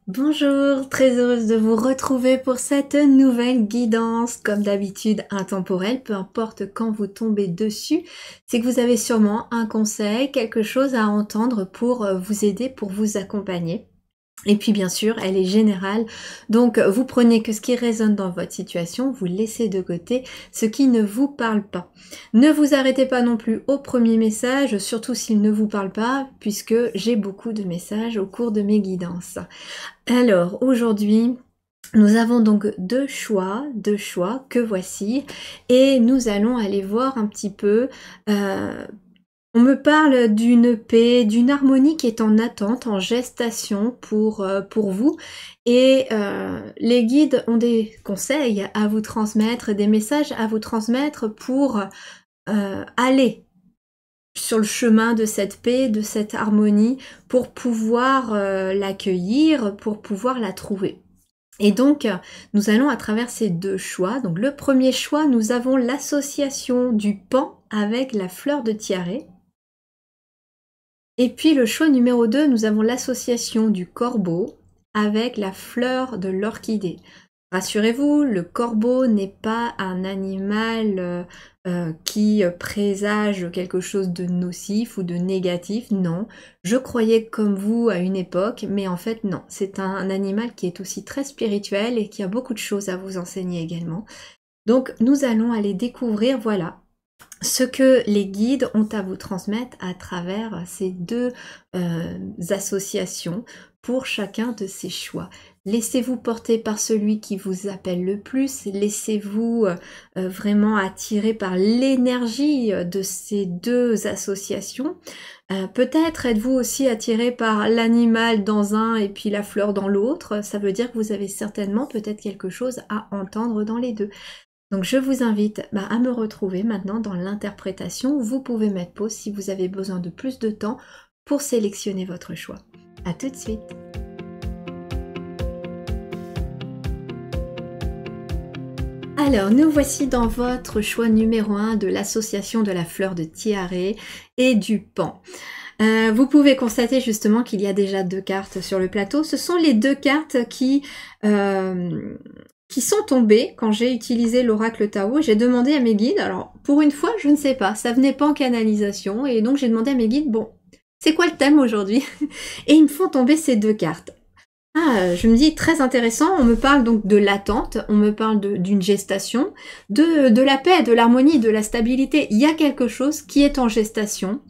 Bonjour, très heureuse de vous retrouver pour cette nouvelle guidance, comme d'habitude intemporelle, peu importe quand vous tombez dessus, c'est que vous avez sûrement un conseil, quelque chose à entendre pour vous aider, pour vous accompagner. Et puis bien sûr, elle est générale, donc vous prenez que ce qui résonne dans votre situation, vous laissez de côté ce qui ne vous parle pas. Ne vous arrêtez pas non plus au premier message, surtout s'il ne vous parle pas, puisque j'ai beaucoup de messages au cours de mes guidances. Alors aujourd'hui, nous avons donc deux choix que voici, et nous allons aller voir un petit peu. On me parle d'une paix, d'une harmonie qui est en attente, en gestation pour vous. Et les guides ont des conseils à vous transmettre, des messages à vous transmettre pour aller sur le chemin de cette paix, de cette harmonie, pour pouvoir l'accueillir, pour pouvoir la trouver. Et donc, nous allons à travers ces deux choix. Donc le premier choix, nous avons l'association du pan avec la fleur de tiare. Et puis le choix numéro 2, nous avons l'association du corbeau avec la fleur de l'orchidée. Rassurez-vous, le corbeau n'est pas un animal qui présage quelque chose de nocif ou de négatif, non. Je croyais comme vous à une époque, mais en fait non. C'est un animal qui est aussi très spirituel et qui a beaucoup de choses à vous enseigner également. Donc nous allons aller découvrir, voilà, ce que les guides ont à vous transmettre à travers ces deux associations pour chacun de ces choix. Laissez-vous porter par celui qui vous appelle le plus, laissez-vous vraiment attirer par l'énergie de ces deux associations. Peut-être êtes-vous aussi attiré par l'animal dans un et puis la fleur dans l'autre, ça veut dire que vous avez certainement peut-être quelque chose à entendre dans les deux. Donc je vous invite à me retrouver maintenant dans l'interprétation. Vous pouvez mettre pause si vous avez besoin de plus de temps pour sélectionner votre choix. A tout de suite. Alors nous voici dans votre choix numéro 1 de l'association de la fleur de tiare et du pan. Vous pouvez constater justement qu'il y a déjà deux cartes sur le plateau. Ce sont les deux cartes qui sont tombées quand j'ai utilisé l'oracle Tarot. J'ai demandé à mes guides, alors pour une fois je ne sais pas, ça venait pas en canalisation, et donc j'ai demandé à mes guides, bon, c'est quoi le thème aujourd'hui? Et ils me font tomber ces deux cartes. Ah, je me dis très intéressant, on me parle donc de l'attente, on me parle d'une gestation, de la paix, de l'harmonie, de la stabilité. Il y a quelque chose qui est en gestation.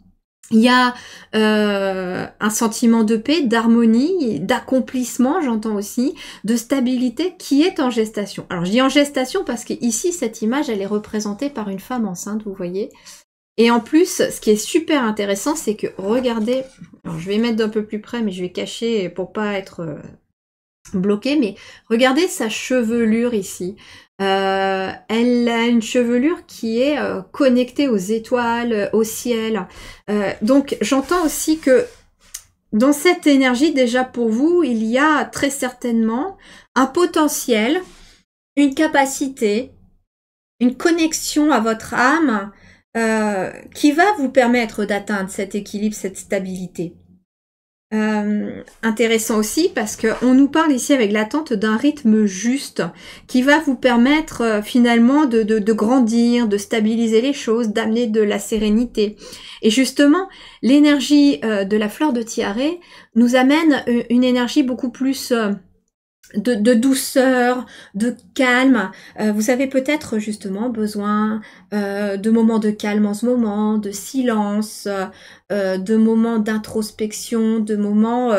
Il y a un sentiment de paix, d'harmonie, d'accomplissement, j'entends aussi, de stabilité qui est en gestation. Alors je dis en gestation parce que ici cette image elle est représentée par une femme enceinte, vous voyez. Et en plus, ce qui est super intéressant, c'est que regardez, alors je vais mettre d'un peu plus près, mais je vais cacher pour pas être bloqué, mais regardez sa chevelure ici. Elle a une chevelure qui est connectée aux étoiles, au ciel. Donc j'entends aussi que dans cette énergie, déjà pour vous, il y a très certainement un potentiel, une capacité, une connexion à votre âme qui va vous permettre d'atteindre cet équilibre, cette stabilité. Intéressant aussi parce qu'on nous parle ici avec l'attente d'un rythme juste qui va vous permettre finalement de grandir, de stabiliser les choses, d'amener de la sérénité. Et justement, l'énergie de la fleur de tiare nous amène une énergie beaucoup plus de douceur, de calme. Vous avez peut-être justement besoin de moments de calme en ce moment, de silence, de moments d'introspection, de moments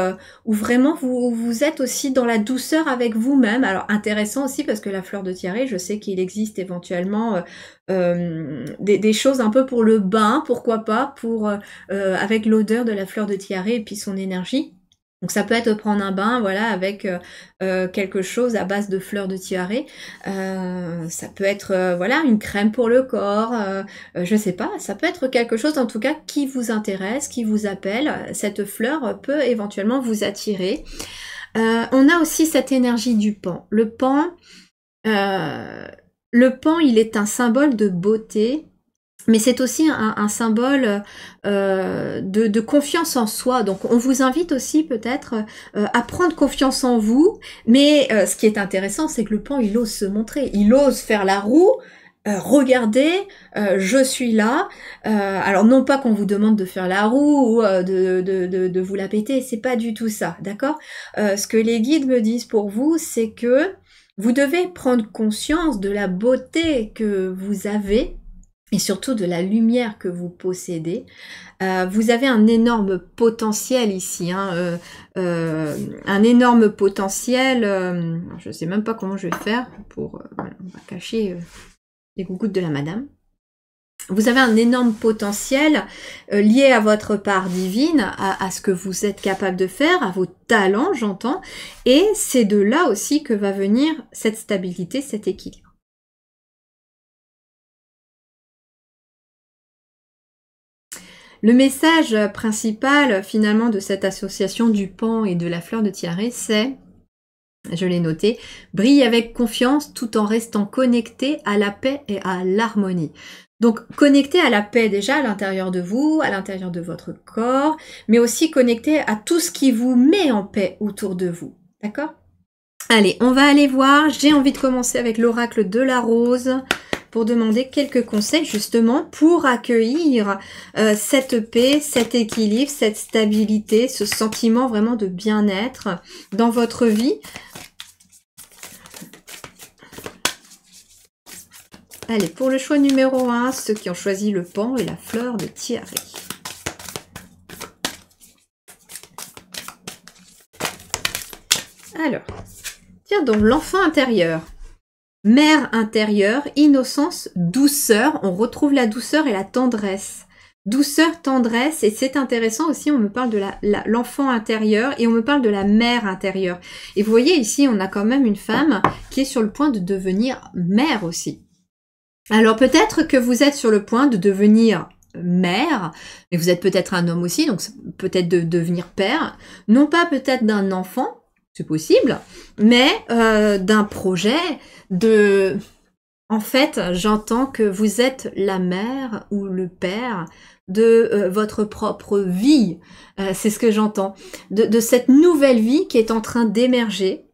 où vraiment vous êtes aussi dans la douceur avec vous-même. Alors intéressant aussi parce que la fleur de tiare, je sais qu'il existe éventuellement des choses un peu pour le bain, pourquoi pas, pour avec l'odeur de la fleur de tiare et puis son énergie. Donc ça peut être prendre un bain, voilà, avec quelque chose à base de fleurs de tiare. Ça peut être, voilà, une crème pour le corps. Je sais pas, ça peut être quelque chose, en tout cas, qui vous intéresse, qui vous appelle. Cette fleur peut éventuellement vous attirer. On a aussi cette énergie du pan. Le pan, il est un symbole de beauté mais c'est aussi un symbole de confiance en soi. Donc on vous invite aussi peut-être à prendre confiance en vous, mais ce qui est intéressant, c'est que le pan, il ose se montrer, il ose faire la roue. Regardez, je suis là. Alors non pas qu'on vous demande de faire la roue ou de vous la péter, c'est pas du tout ça, d'accord. Ce que les guides me disent pour vous, c'est que vous devez prendre conscience de la beauté que vous avez, et surtout de la lumière que vous possédez. Vous avez un énorme potentiel ici, hein, un énorme potentiel. Je ne sais même pas comment je vais faire pour voilà, on va cacher les gougouttes de la madame. Vous avez un énorme potentiel lié à votre part divine, à ce que vous êtes capable de faire, à vos talents, j'entends, et c'est de là aussi que va venir cette stabilité, cet équilibre. Le message principal finalement de cette association du pan et de la fleur de tiare, c'est, je l'ai noté, brille avec confiance tout en restant connecté à la paix et à l'harmonie. Donc connecté à la paix déjà à l'intérieur de vous, à l'intérieur de votre corps, mais aussi connecté à tout ce qui vous met en paix autour de vous. D'accord ? Allez, on va aller voir. J'ai envie de commencer avec l'oracle de la rose pour demander quelques conseils justement pour accueillir cette paix, cet équilibre, cette stabilité, ce sentiment vraiment de bien-être dans votre vie. Allez, pour le choix numéro 1, ceux qui ont choisi le pan et la fleur de tiare. Alors, tiens donc, l'enfant intérieur. Mère intérieure, innocence, douceur. On retrouve la douceur et la tendresse. Douceur, tendresse, et c'est intéressant aussi, on me parle de l'enfant intérieur et on me parle de la mère intérieure. Et vous voyez ici, on a quand même une femme qui est sur le point de devenir mère aussi. Alors peut-être que vous êtes sur le point de devenir mère, mais vous êtes peut-être un homme aussi, donc peut-être de devenir père, non pas peut-être d'un enfant, c'est possible, mais d'un projet, de... En fait, j'entends que vous êtes la mère ou le père de votre propre vie. C'est ce que j'entends. De cette nouvelle vie qui est en train d'émerger,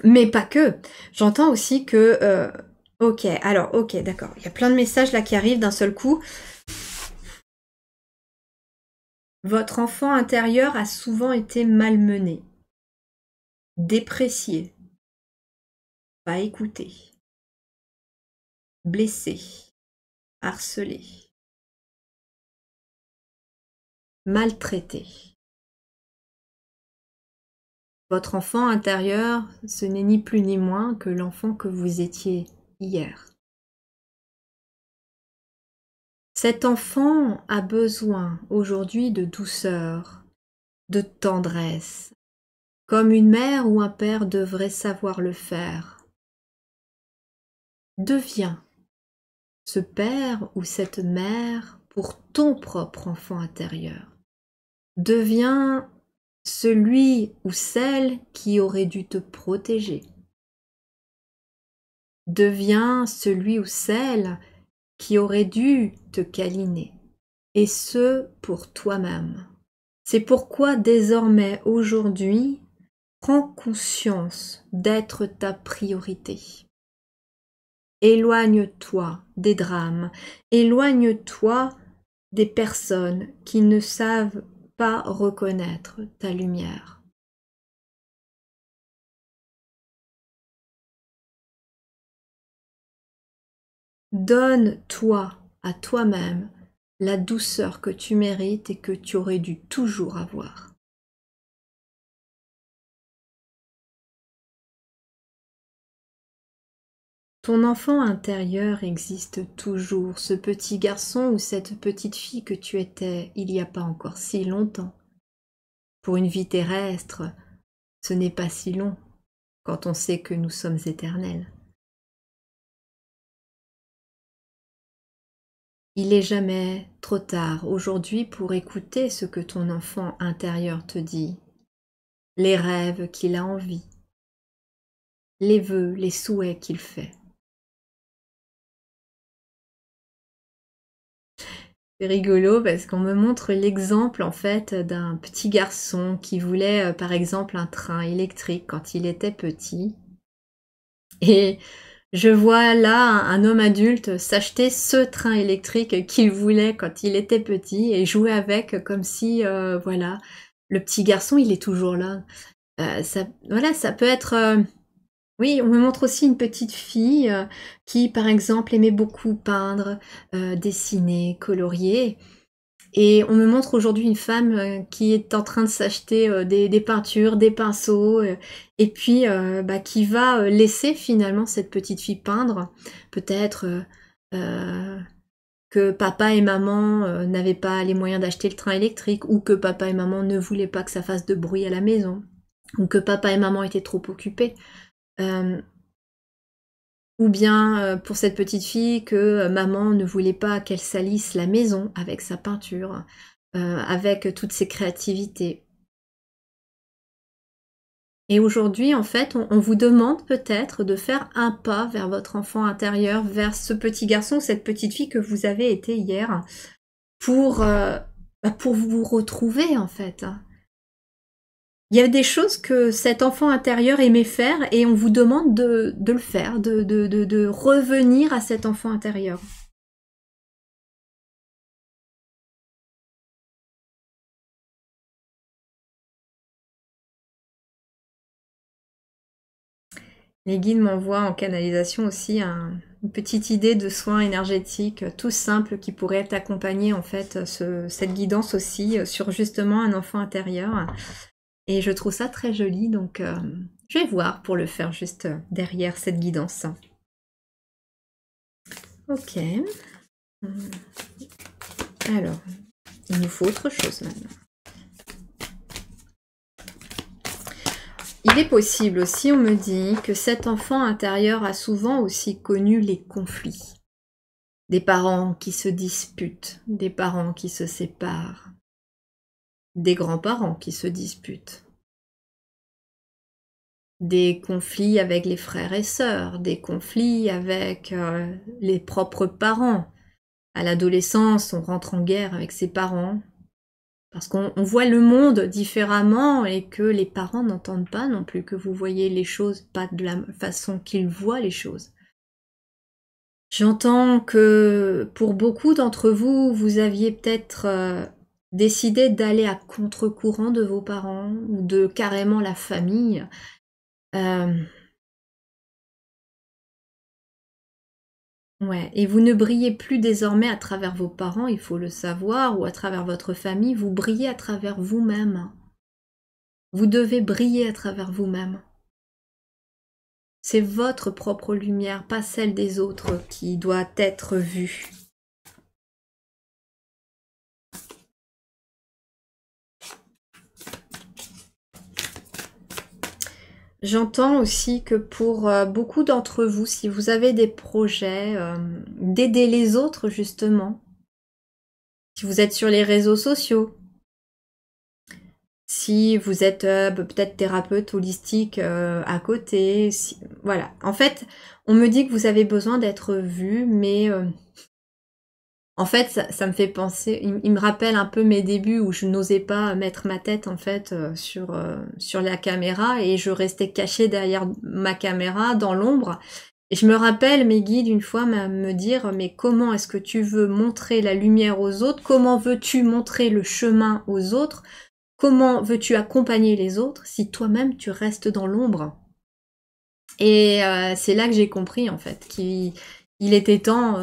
mais pas que. J'entends aussi que... ok, alors, ok, d'accord. Il y a plein de messages là qui arrivent d'un seul coup. Votre enfant intérieur a souvent été malmené, déprécié, pas écouté, blessé, harcelé, maltraité. Votre enfant intérieur, ce n'est ni plus ni moins que l'enfant que vous étiez hier. Cet enfant a besoin aujourd'hui de douceur, de tendresse, comme une mère ou un père devrait savoir le faire. Deviens ce père ou cette mère pour ton propre enfant intérieur. Deviens celui ou celle qui aurait dû te protéger. Deviens celui ou celle qui aurait dû te câliner, et ce pour toi-même. C'est pourquoi désormais, aujourd'hui, prends conscience d'être ta priorité. Éloigne-toi des drames, éloigne-toi des personnes qui ne savent pas reconnaître ta lumière. Donne-toi à toi-même la douceur que tu mérites et que tu aurais dû toujours avoir. Ton enfant intérieur existe toujours, ce petit garçon ou cette petite fille que tu étais il n'y a pas encore si longtemps. Pour une vie terrestre, ce n'est pas si long quand on sait que nous sommes éternels. Il n'est jamais trop tard aujourd'hui pour écouter ce que ton enfant intérieur te dit, les rêves qu'il a envie, les vœux, les souhaits qu'il fait. C'est rigolo parce qu'on me montre l'exemple en fait d'un petit garçon qui voulait par exemple un train électrique quand il était petit. Et je vois là un homme adulte s'acheter ce train électrique qu'il voulait quand il était petit et jouer avec comme si, voilà, le petit garçon il est toujours là. Ça, voilà, ça peut être... oui, on me montre aussi une petite fille qui, par exemple, aimait beaucoup peindre, dessiner, colorier. Et on me montre aujourd'hui une femme qui est en train de s'acheter des peintures, des pinceaux, et puis bah, qui va laisser finalement cette petite fille peindre. Peut-être que papa et maman n'avaient pas les moyens d'acheter le train électrique, ou que papa et maman ne voulaient pas que ça fasse de bruit à la maison, ou que papa et maman étaient trop occupés. Ou bien pour cette petite fille que maman ne voulait pas qu'elle salisse la maison avec sa peinture, avec toutes ses créativités. Et aujourd'hui, en fait, on vous demande peut-être de faire un pas vers votre enfant intérieur, vers ce petit garçon, cette petite fille que vous avez été hier, pour vous retrouver, en fait. Il y a des choses que cet enfant intérieur aimait faire et on vous demande de le faire, de revenir à cet enfant intérieur. Les guides m'envoient en canalisation aussi une petite idée de soins énergétiques tout simple qui pourrait accompagner en fait cette guidance aussi sur justement un enfant intérieur. Et je trouve ça très joli, donc je vais voir pour le faire juste derrière cette guidance. Ok. Alors, il nous faut autre chose maintenant. Il est possible aussi, on me dit, que cet enfant intérieur a souvent aussi connu les conflits. Des parents qui se disputent, des parents qui se séparent, des grands-parents qui se disputent, des conflits avec les frères et sœurs, des conflits avec les propres parents. À l'adolescence, on rentre en guerre avec ses parents, parce qu'on voit le monde différemment et que les parents n'entendent pas non plus que vous voyez les choses pas de la façon qu'ils voient les choses. J'entends que pour beaucoup d'entre vous, vous aviez peut-être décidé d'aller à contre-courant de vos parents ou de carrément la famille. Ouais, et vous ne brillez plus désormais à travers vos parents, il faut le savoir, ou à travers votre famille, vous brillez à travers vous-même. Vous devez briller à travers vous-même. C'est votre propre lumière, pas celle des autres, qui doit être vue. J'entends aussi que pour beaucoup d'entre vous, si vous avez des projets d'aider les autres justement, si vous êtes sur les réseaux sociaux, si vous êtes peut-être thérapeute holistique à côté, voilà. En fait, on me dit que vous avez besoin d'être vu, mais en fait, ça me fait penser, il me rappelle un peu mes débuts où je n'osais pas mettre ma tête en fait sur la caméra et je restais cachée derrière ma caméra dans l'ombre. Et je me rappelle mes guides une fois me dire mais comment est-ce que tu veux montrer la lumière aux autres? Comment veux-tu montrer le chemin aux autres? Comment veux-tu accompagner les autres si toi-même tu restes dans l'ombre? Et c'est là que j'ai compris en fait qu'il était temps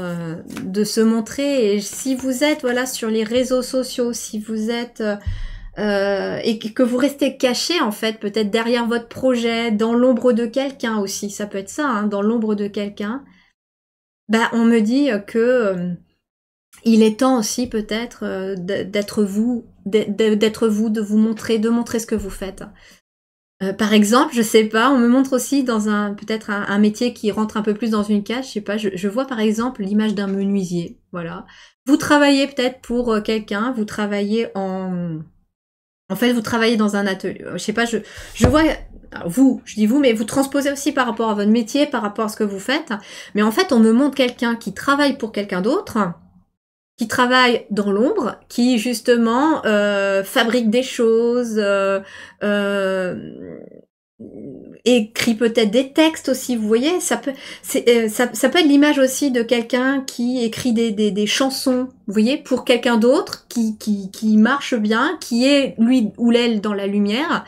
de se montrer. Et si vous êtes voilà sur les réseaux sociaux, si vous êtes et que vous restez caché en fait, peut-être derrière votre projet, dans l'ombre de quelqu'un aussi, ça peut être ça, hein, dans l'ombre de quelqu'un, bah on me dit que il est temps aussi peut-être d'être vous, de vous montrer, de montrer ce que vous faites. Par exemple, je sais pas, on me montre aussi dans peut-être un métier qui rentre un peu plus dans une case, je sais pas, je vois par exemple l'image d'un menuisier, voilà. Vous travaillez peut-être pour quelqu'un, vous travaillez en fait, vous travaillez dans un atelier, je sais pas, je vois, vous, je dis vous, mais vous transposez aussi par rapport à votre métier, par rapport à ce que vous faites, mais en fait, on me montre quelqu'un qui travaille pour quelqu'un d'autre, qui travaille dans l'ombre, qui justement fabrique des choses, écrit peut-être des textes aussi, vous voyez, ça peut être l'image aussi de quelqu'un qui écrit des chansons, vous voyez, pour quelqu'un d'autre, qui marche bien, qui est lui ou elle dans la lumière.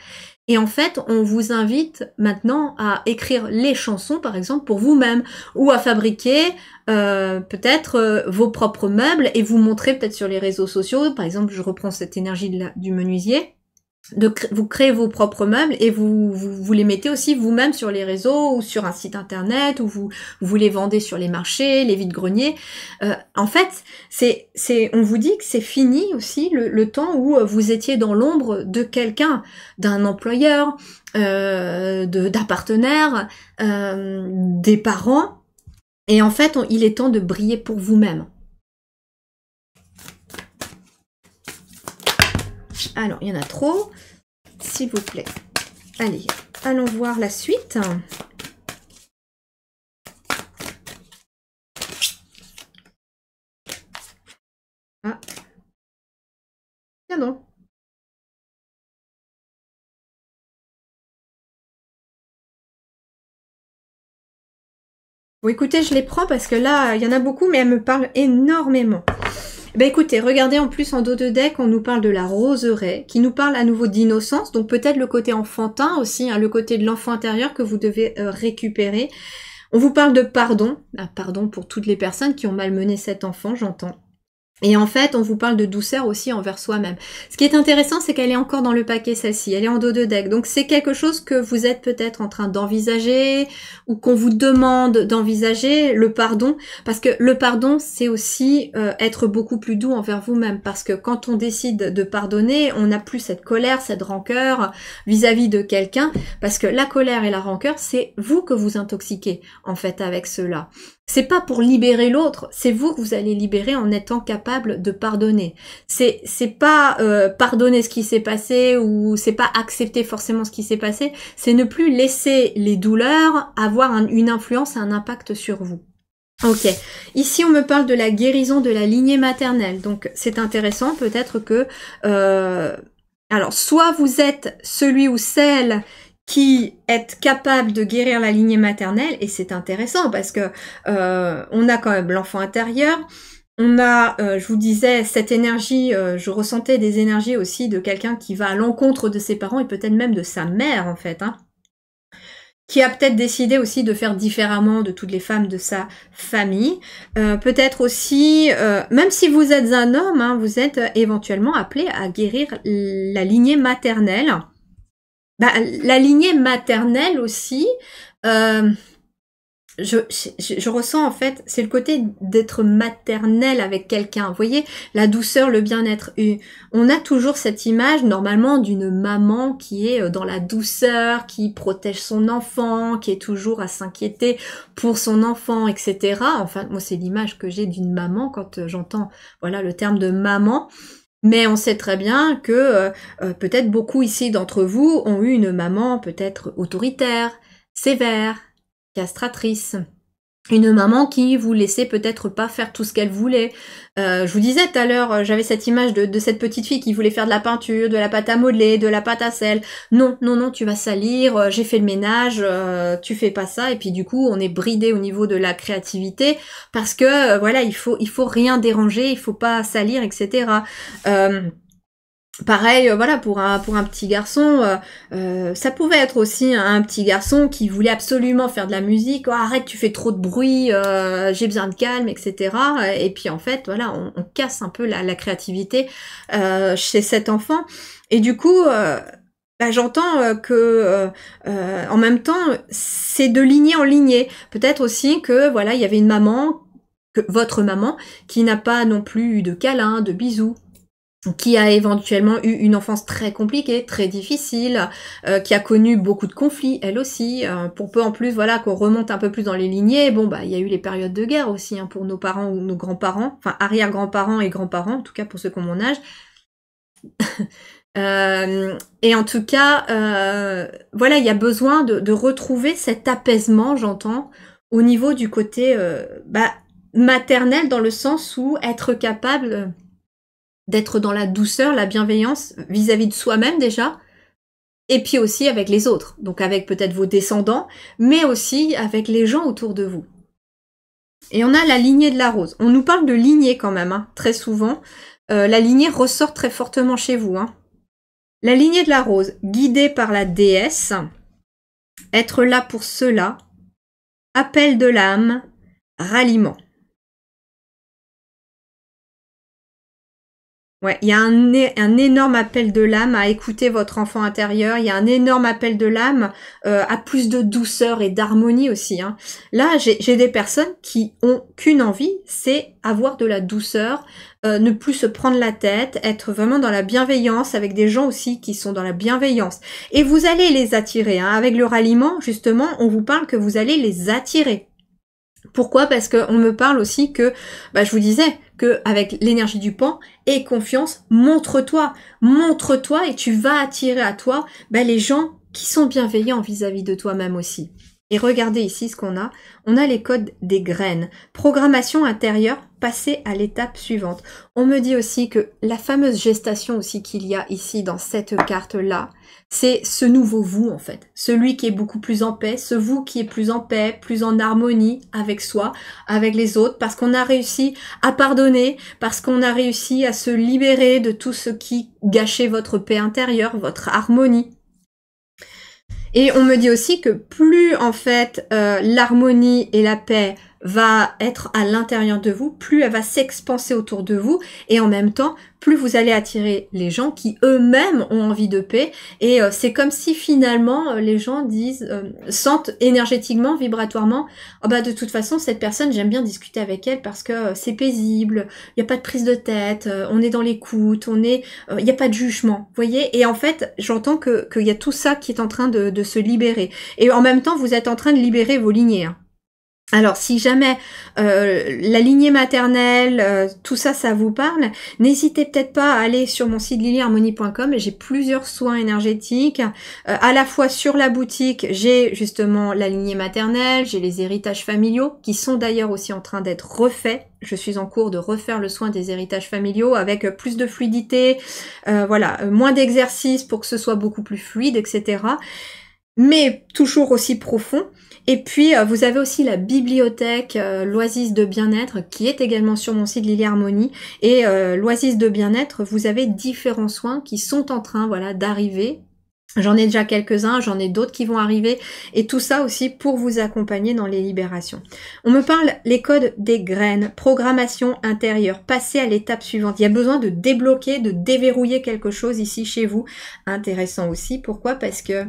Et en fait, on vous invite maintenant à écrire les chansons, par exemple, pour vous-même, ou à fabriquer peut-être vos propres meubles et vous montrer peut-être sur les réseaux sociaux. Par exemple, je reprends cette énergie du menuisier. Vous créez vos propres meubles et vous les mettez aussi vous-même sur les réseaux ou sur un site internet ou vous les vendez sur les marchés, les vides-greniers. En fait, on vous dit que c'est fini aussi le temps où vous étiez dans l'ombre de quelqu'un, d'un employeur, d'un partenaire, des parents. Et en fait, il est temps de briller pour vous-même. Alors, il y en a trop, s'il vous plaît. Allez, allons voir la suite. Ah. Tiens donc. Bon, écoutez, je les prends parce que là, il y en a beaucoup, mais elles me parlent énormément. Ben écoutez, regardez en plus en dos de deck, on nous parle de la roseraie, qui nous parle à nouveau d'innocence, donc peut-être le côté enfantin aussi, hein, le côté de l'enfant intérieur que vous devez récupérer. On vous parle de pardon, pardon pour toutes les personnes qui ont malmené cet enfant, j'entends. Et en fait, on vous parle de douceur aussi envers soi-même. Ce qui est intéressant, c'est qu'elle est encore dans le paquet, celle-ci. Elle est en dos de deck. Donc, c'est quelque chose que vous êtes peut-être en train d'envisager ou qu'on vous demande d'envisager, le pardon. Parce que le pardon, c'est aussi être beaucoup plus doux envers vous-même. Parce que quand on décide de pardonner, on n'a plus cette colère, cette rancœur vis-à-vis de quelqu'un. Parce que la colère et la rancœur, c'est vous que vous intoxiquez, en fait, avec cela. C'est pas pour libérer l'autre, c'est vous que vous allez libérer en étant capable de pardonner. C'est pas pardonner ce qui s'est passé ou c'est pas accepter forcément ce qui s'est passé, c'est ne plus laisser les douleurs avoir une influence, un impact sur vous. Ok, ici on me parle de la guérison de la lignée maternelle, donc c'est intéressant peut-être que... alors, soit vous êtes celui ou celle qui est capable de guérir la lignée maternelle, et c'est intéressant parce que on a quand même l'enfant intérieur, on a, je vous disais, cette énergie, je ressentais des énergies aussi de quelqu'un qui va à l'encontre de ses parents et peut-être même de sa mère en fait, hein, qui a peut-être décidé aussi de faire différemment de toutes les femmes de sa famille. Peut-être aussi, même si vous êtes un homme, hein, vous êtes éventuellement appelé à guérir la lignée maternelle. Bah, la lignée maternelle aussi, je ressens en fait, c'est le côté d'être maternel avec quelqu'un. Vous voyez, la douceur, le bien-être. On a toujours cette image normalement d'une maman qui est dans la douceur, qui protège son enfant, qui est toujours à s'inquiéter pour son enfant, etc. Enfin, moi c'est l'image que j'ai d'une maman quand j'entends voilà le terme de maman. Mais on sait très bien que peut-être beaucoup ici d'entre vous ont eu une maman peut-être autoritaire, sévère, castratrice. Une maman qui vous laissait peut-être pas faire tout ce qu'elle voulait. Je vous disais tout à l'heure, j'avais cette image de cette petite fille qui voulait faire de la peinture, de la pâte à modeler, de la pâte à sel. Non, non, non, tu vas salir, j'ai fait le ménage, tu fais pas ça. Et puis du coup, on est bridé au niveau de la créativité parce que voilà, il faut rien déranger, il faut pas salir, etc. Pareil, voilà, pour un petit garçon, ça pouvait être aussi un petit garçon qui voulait absolument faire de la musique. Oh, arrête, tu fais trop de bruit, j'ai besoin de calme, etc. Et puis en fait, voilà, on casse un peu la créativité chez cet enfant. Et du coup, bah, j'entends que en même temps, c'est de lignée en lignée. Peut-être aussi que voilà, il y avait une maman, votre maman, qui n'a pas non plus eu de câlins, de bisous, qui a éventuellement eu une enfance très compliquée, très difficile, qui a connu beaucoup de conflits, elle aussi, pour peu en plus, voilà, qu'on remonte un peu plus dans les lignées, bon, bah, il y a eu les périodes de guerre aussi, hein, pour nos parents ou nos grands-parents, enfin, arrière-grands-parents et grands-parents, en tout cas pour ceux qui ont mon âge. Et en tout cas, voilà, il y a besoin de retrouver cet apaisement, j'entends, au niveau du côté, bah, maternelle dans le sens où être capable d'être dans la douceur, la bienveillance vis-à-vis de soi-même déjà, et puis aussi avec les autres, donc avec peut-être vos descendants, mais aussi avec les gens autour de vous. Et on a la lignée de la rose. On nous parle de lignée quand même, hein, très souvent. La lignée ressort très fortement chez vous. Hein. La lignée de la rose, guidée par la déesse, être là pour cela, appel de l'âme, ralliement. Ouais, il y a un énorme appel de l'âme à écouter votre enfant intérieur. Il y a un énorme appel de l'âme à plus de douceur et d'harmonie aussi. Hein. Là, j'ai des personnes qui ont qu'une envie, c'est avoir de la douceur, ne plus se prendre la tête, être vraiment dans la bienveillance avec des gens aussi qui sont dans la bienveillance. Et vous allez les attirer. Hein. Avec le ralliement, justement, on vous parle que vous allez les attirer. Pourquoi? Parce qu'on me parle aussi que, je vous disais, que avec l'énergie du pan, aie confiance, montre-toi et tu vas attirer à toi les gens qui sont bienveillants vis-à-vis de toi-même aussi. Et regardez ici ce qu'on a. On a les codes des graines. Programmation intérieure, passer à l'étape suivante. On me dit aussi que la fameuse gestation aussi qu'il y a ici dans cette carte-là, c'est ce nouveau vous en fait. Celui qui est beaucoup plus en paix, ce vous qui est plus en paix, plus en harmonie avec soi, avec les autres, parce qu'on a réussi à pardonner, parce qu'on a réussi à se libérer de tout ce qui gâchait votre paix intérieure, votre harmonie. Et on me dit aussi que plus en fait l'harmonie et la paix va être à l'intérieur de vous, plus elle va s'expanser autour de vous, et en même temps, plus vous allez attirer les gens qui eux-mêmes ont envie de paix, et c'est comme si finalement les gens disent, sentent énergétiquement, vibratoirement, oh de toute façon cette personne j'aime bien discuter avec elle parce que c'est paisible, il n'y a pas de prise de tête, on est dans l'écoute, il n'y a pas de jugement, vous voyez, et en fait j'entends qu'il y a tout ça qui est en train de se libérer, et en même temps vous êtes en train de libérer vos lignées, hein. Alors, si jamais la lignée maternelle, tout ça, ça vous parle, n'hésitez peut-être pas à aller sur mon site lilyharmonie.com. J'ai plusieurs soins énergétiques. À la fois sur la boutique, j'ai justement la lignée maternelle, j'ai les héritages familiaux, qui sont d'ailleurs aussi en train d'être refaits. Je suis en cours de refaire le soin des héritages familiaux avec plus de fluidité, moins d'exercices pour que ce soit beaucoup plus fluide, etc. Mais toujours aussi profond. Et puis, vous avez aussi la bibliothèque l'Oasis de bien-être qui est également sur mon site Lily Harmonie. Et l'Oasis de bien-être, vous avez différents soins qui sont en train d'arriver. J'en ai déjà quelques-uns, j'en ai d'autres qui vont arriver. Et tout ça aussi pour vous accompagner dans les libérations. On me parle les codes des graines, programmation intérieure, passer à l'étape suivante. Il y a besoin de débloquer, de déverrouiller quelque chose ici chez vous. Intéressant aussi. Pourquoi? Parce que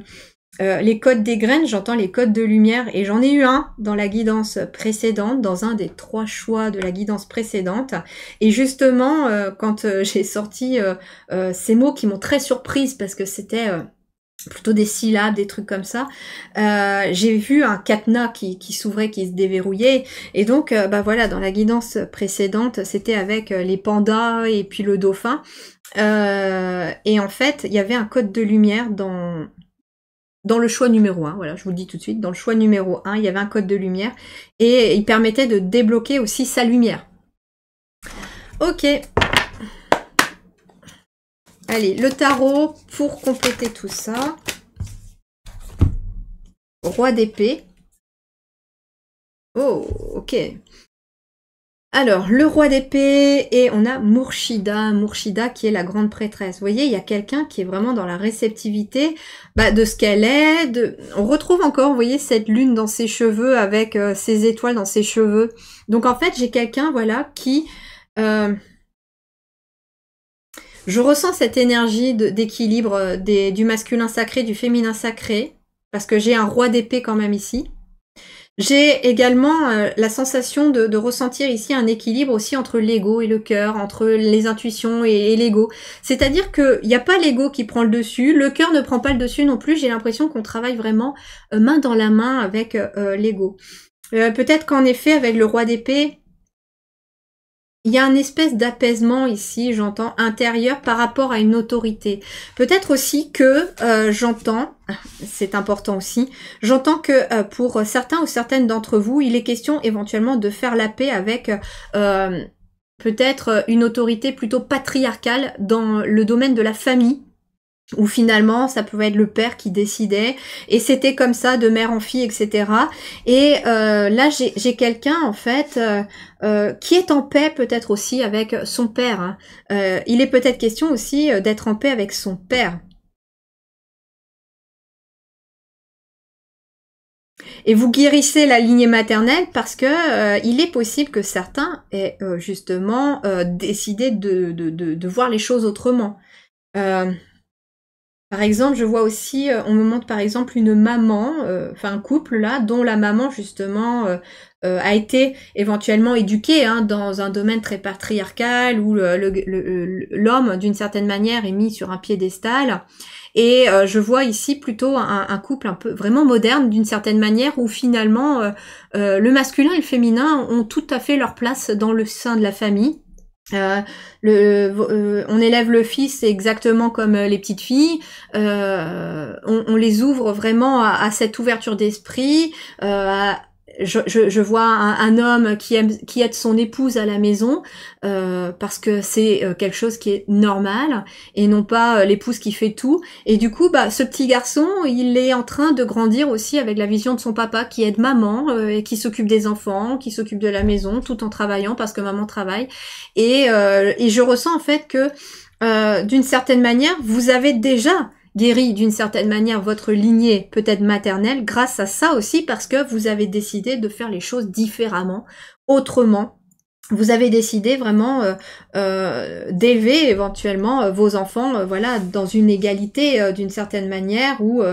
les codes des graines, j'entends les codes de lumière, et j'en ai eu un dans la guidance précédente, dans un des 3 choix de la guidance précédente. Et justement, quand j'ai sorti ces mots qui m'ont très surprise parce que c'était plutôt des syllabes, des trucs comme ça, j'ai vu un cadenas qui s'ouvrait, qui se déverrouillait. Et donc, dans la guidance précédente, c'était avec les pandas et puis le dauphin. Et en fait, il y avait un code de lumière dans le choix numéro 1, voilà, je vous le dis tout de suite, dans le choix numéro 1, il y avait un code de lumière et il permettait de débloquer aussi sa lumière. Ok. Allez, le tarot pour compléter tout ça. Roi d'épée. Oh, ok. Alors, le roi d'épée, et on a Mourchida qui est la grande prêtresse. Vous voyez, il y a quelqu'un qui est vraiment dans la réceptivité de ce qu'elle est. On retrouve encore, vous voyez, cette lune dans ses cheveux avec ses étoiles dans ses cheveux. Donc en fait, j'ai quelqu'un, qui... je ressens cette énergie d'équilibre du masculin sacré, du féminin sacré, parce que j'ai un roi d'épée quand même ici. J'ai également la sensation de ressentir ici un équilibre aussi entre l'ego et le cœur, entre les intuitions et l'ego. C'est-à-dire qu'il n'y a pas l'ego qui prend le dessus, le cœur ne prend pas le dessus non plus. J'ai l'impression qu'on travaille vraiment main dans la main avec l'ego. Peut-être qu'en effet, avec le roi d'épée, il y a une espèce d'apaisement ici, j'entends, intérieur par rapport à une autorité. Peut-être aussi que j'entends, c'est important aussi, j'entends que pour certains ou certaines d'entre vous, il est question éventuellement de faire la paix avec peut-être une autorité plutôt patriarcale dans le domaine de la famille, où finalement ça pouvait être le père qui décidait et c'était comme ça de mère en fille, etc. Et là j'ai quelqu'un en fait qui est en paix peut-être aussi avec son père, hein. Il est peut-être question aussi d'être en paix avec son père. Et vous guérissez la lignée maternelle parce que il est possible que certains aient justement décidé de voir les choses autrement. Par exemple, je vois aussi, on me montre par exemple une maman, enfin un couple là, dont la maman justement a été éventuellement éduquée hein, dans un domaine très patriarcal où l'homme d'une certaine manière est mis sur un piédestal. Et je vois ici plutôt un couple un peu vraiment moderne d'une certaine manière où finalement le masculin et le féminin ont tout à fait leur place dans le sein de la famille. On élève le fils exactement comme les petites filles, on les ouvre vraiment à cette ouverture d'esprit, je vois un homme qui aide son épouse à la maison parce que c'est quelque chose qui est normal et non pas l'épouse qui fait tout. Et du coup, bah, ce petit garçon, il est en train de grandir aussi avec la vision de son papa qui aide maman et qui s'occupe des enfants, qui s'occupe de la maison tout en travaillant parce que maman travaille. Et je ressens en fait que d'une certaine manière, vous avez déjà guéri d'une certaine manière votre lignée peut-être maternelle grâce à ça aussi parce que vous avez décidé de faire les choses différemment, autrement. Vous avez décidé vraiment d'élever éventuellement vos enfants voilà, dans une égalité d'une certaine manière où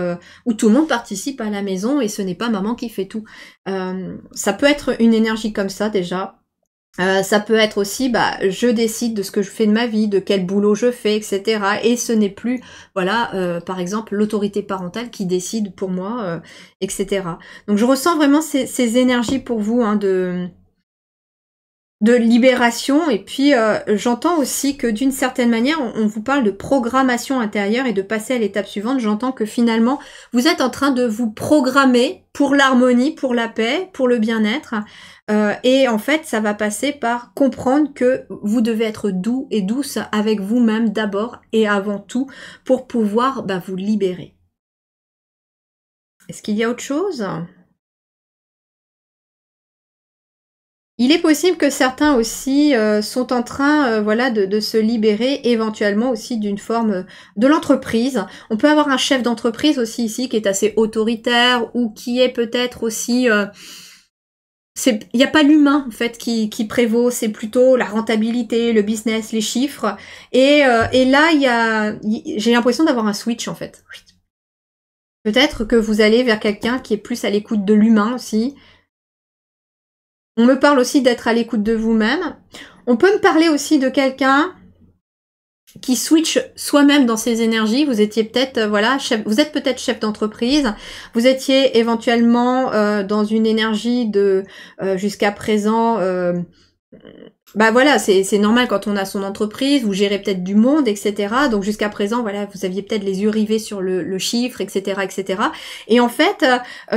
tout le monde participe à la maison et ce n'est pas maman qui fait tout. Ça peut être une énergie comme ça déjà. Ça peut être aussi, bah, je décide de ce que je fais de ma vie, de quel boulot je fais, etc. Et ce n'est plus, voilà, par exemple, l'autorité parentale qui décide pour moi, etc. Donc je ressens vraiment ces énergies pour vous hein, de libération. Et puis j'entends aussi que d'une certaine manière, on vous parle de programmation intérieure et de passer à l'étape suivante. J'entends que finalement, vous êtes en train de vous programmer pour l'harmonie, pour la paix, pour le bien-être. Et en fait, ça va passer par comprendre que vous devez être doux et douce avec vous-même d'abord et avant tout pour pouvoir bah, vous libérer. Est-ce qu'il y a autre chose ? Il est possible que certains aussi sont en train voilà, de se libérer éventuellement aussi d'une forme de l'entreprise. On peut avoir un chef d'entreprise aussi ici qui est assez autoritaire ou qui est peut-être aussi... il n'y a pas l'humain en fait qui prévaut, c'est plutôt la rentabilité, le business, les chiffres. Et là, j'ai l'impression d'avoir un switch en fait. Peut-être que vous allez vers quelqu'un qui est plus à l'écoute de l'humain aussi. On me parle aussi d'être à l'écoute de vous-même. On peut me parler aussi de quelqu'un qui switch soi-même dans ses énergies. Vous étiez peut-être, voilà, vous êtes peut-être chef d'entreprise. Vous étiez éventuellement dans une énergie de jusqu'à présent. Bah voilà, c'est normal quand on a son entreprise, vous gérez peut-être du monde, etc. Donc jusqu'à présent, voilà, vous aviez peut-être les yeux rivés sur le chiffre, etc., etc. Et en fait,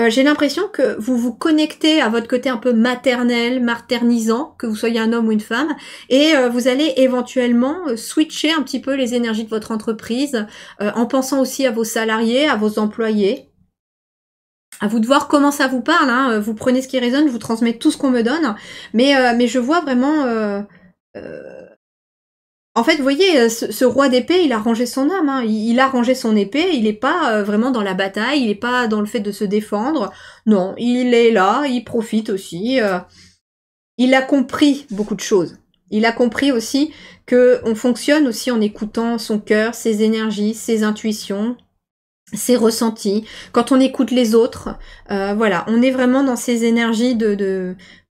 j'ai l'impression que vous vous connectez à votre côté un peu maternel, maternisant, que vous soyez un homme ou une femme, et vous allez éventuellement switcher un petit peu les énergies de votre entreprise, en pensant aussi à vos salariés, à vos employés. À vous de voir comment ça vous parle, hein. Vous prenez ce qui résonne, je vous transmets tout ce qu'on me donne, mais je vois vraiment... En fait, vous voyez, ce roi d'épée, il a rangé son âme, hein. Il a rangé son épée, il n'est pas vraiment dans la bataille, il n'est pas dans le fait de se défendre, non, il est là, il profite aussi, il a compris beaucoup de choses. Il a compris aussi que on fonctionne aussi en écoutant son cœur, ses énergies, ses intuitions, ses ressentis, quand on écoute les autres, voilà, on est vraiment dans ces énergies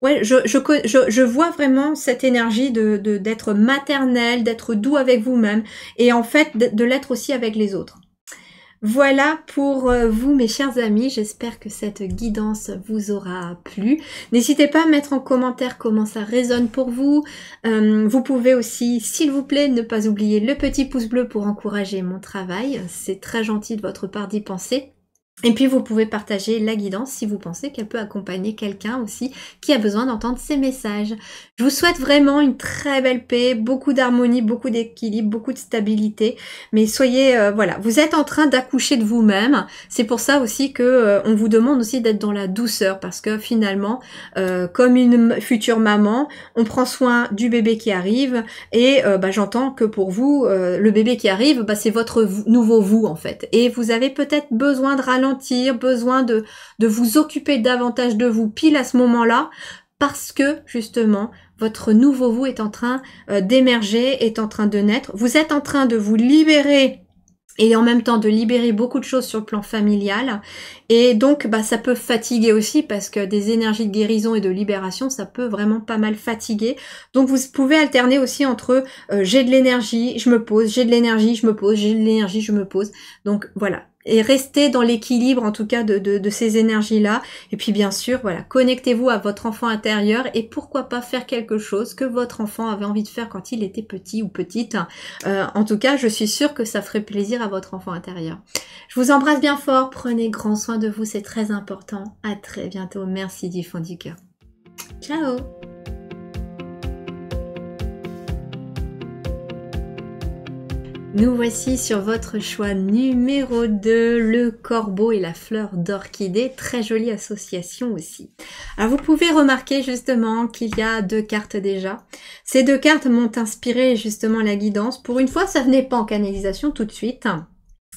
ouais, je vois vraiment cette énergie d'être maternel, d'être doux avec vous-même, et en fait de l'être aussi avec les autres. Voilà pour vous mes chers amis, j'espère que cette guidance vous aura plu. N'hésitez pas à mettre en commentaire comment ça résonne pour vous. Vous pouvez aussi, s'il vous plaît, ne pas oublier le petit pouce bleu pour encourager mon travail. C'est très gentil de votre part d'y penser. Et puis vous pouvez partager la guidance si vous pensez qu'elle peut accompagner quelqu'un aussi qui a besoin d'entendre ces messages. Je vous souhaite vraiment une très belle paix, beaucoup d'harmonie, beaucoup d'équilibre, beaucoup de stabilité. Mais soyez, voilà, vous êtes en train d'accoucher de vous-même. C'est pour ça aussi que on vous demande aussi d'être dans la douceur parce que finalement, comme une future maman, on prend soin du bébé qui arrive et j'entends que pour vous, le bébé qui arrive, c'est votre nouveau vous en fait. Et vous avez peut-être besoin de ralentir, besoin de vous occuper davantage de vous pile à ce moment-là, parce que justement, votre nouveau vous est en train d'émerger, est en train de naître. Vous êtes en train de vous libérer et en même temps de libérer beaucoup de choses sur le plan familial. Et donc, ça peut fatiguer aussi parce que des énergies de guérison et de libération, ça peut vraiment pas mal fatiguer. Donc, vous pouvez alterner aussi entre j'ai de l'énergie, je me pose, j'ai de l'énergie, je me pose, j'ai de l'énergie, je me pose. Donc, voilà. Et restez dans l'équilibre, en tout cas, de ces énergies-là. Et puis, bien sûr, voilà, connectez-vous à votre enfant intérieur et pourquoi pas faire quelque chose que votre enfant avait envie de faire quand il était petit ou petite. En tout cas, je suis sûre que ça ferait plaisir à votre enfant intérieur. Je vous embrasse bien fort, prenez grand soin de vous, c'est très important. À très bientôt, merci du fond du cœur. Ciao! Nous voici sur votre choix numéro 2, le corbeau et la fleur d'orchidée. Très jolie association aussi. Alors vous pouvez remarquer justement qu'il y a 2 cartes déjà. Ces 2 cartes m'ont inspiré justement la guidance. Pour une fois, ça venait pas en canalisation tout de suite.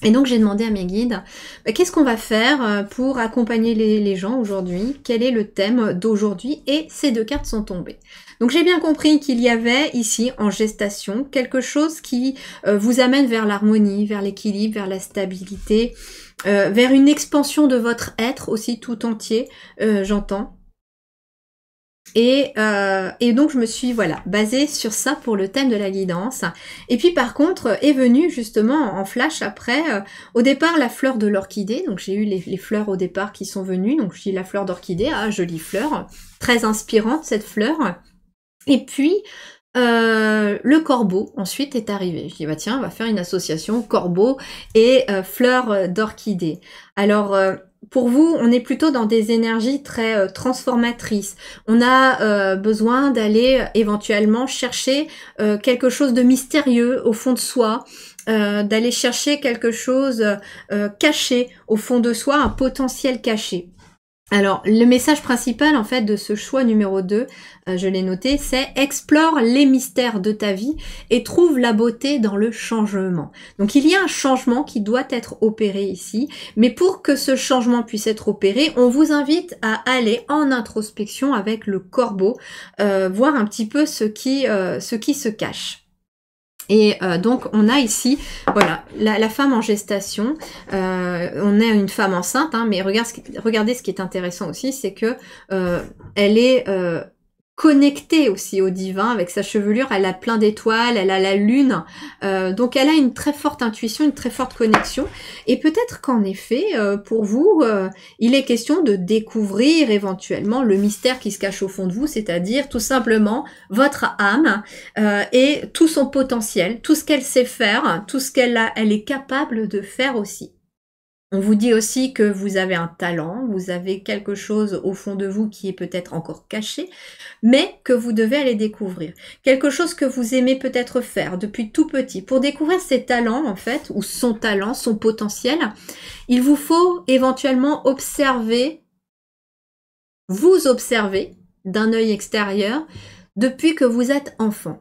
Et donc j'ai demandé à mes guides, qu'est-ce qu'on va faire pour accompagner les gens aujourd'hui? Quel est le thème d'aujourd'hui? Et ces 2 cartes sont tombées. Donc j'ai bien compris qu'il y avait ici en gestation quelque chose qui vous amène vers l'harmonie, vers l'équilibre, vers la stabilité, vers une expansion de votre être aussi tout entier, j'entends. Et donc je me suis basée sur ça pour le thème de la guidance. Et puis par contre est venue justement en flash après au départ la fleur de l'orchidée. Donc j'ai eu les fleurs au départ qui sont venues. Donc je dis la fleur d'orchidée, jolie fleur, très inspirante cette fleur. Et puis le corbeau ensuite est arrivé. Je dis tiens, on va faire une association corbeau et fleur d'orchidée. Alors pour vous, on est plutôt dans des énergies très transformatrices. On a besoin d'aller éventuellement chercher quelque chose de mystérieux au fond de soi, d'aller chercher quelque chose caché au fond de soi, un potentiel caché. Alors, le message principal, en fait, de ce choix numéro 2, je l'ai noté, c'est « Explore les mystères de ta vie et trouve la beauté dans le changement ». Donc, il y a un changement qui doit être opéré ici, mais pour que ce changement puisse être opéré, on vous invite à aller en introspection avec le corbeau, voir un petit peu ce qui se cache. Et donc on a ici, voilà, la femme en gestation, on a une femme enceinte, mais regardez ce qui est intéressant aussi, c'est que elle est connectée aussi au divin avec sa chevelure, elle a plein d'étoiles, elle a la lune, donc elle a une très forte intuition, une très forte connexion, et peut-être qu'en effet, pour vous, il est question de découvrir éventuellement le mystère qui se cache au fond de vous, c'est-à-dire tout simplement votre âme et tout son potentiel, tout ce qu'elle sait faire, tout ce elle est capable de faire aussi. On vous dit aussi que vous avez un talent, vous avez quelque chose au fond de vous qui est peut-être encore caché, mais que vous devez aller découvrir. Quelque chose que vous aimez peut-être faire depuis tout petit. Pour découvrir ses talents, en fait, ou son talent, son potentiel, il vous faut éventuellement vous observer d'un œil extérieur depuis que vous êtes enfant.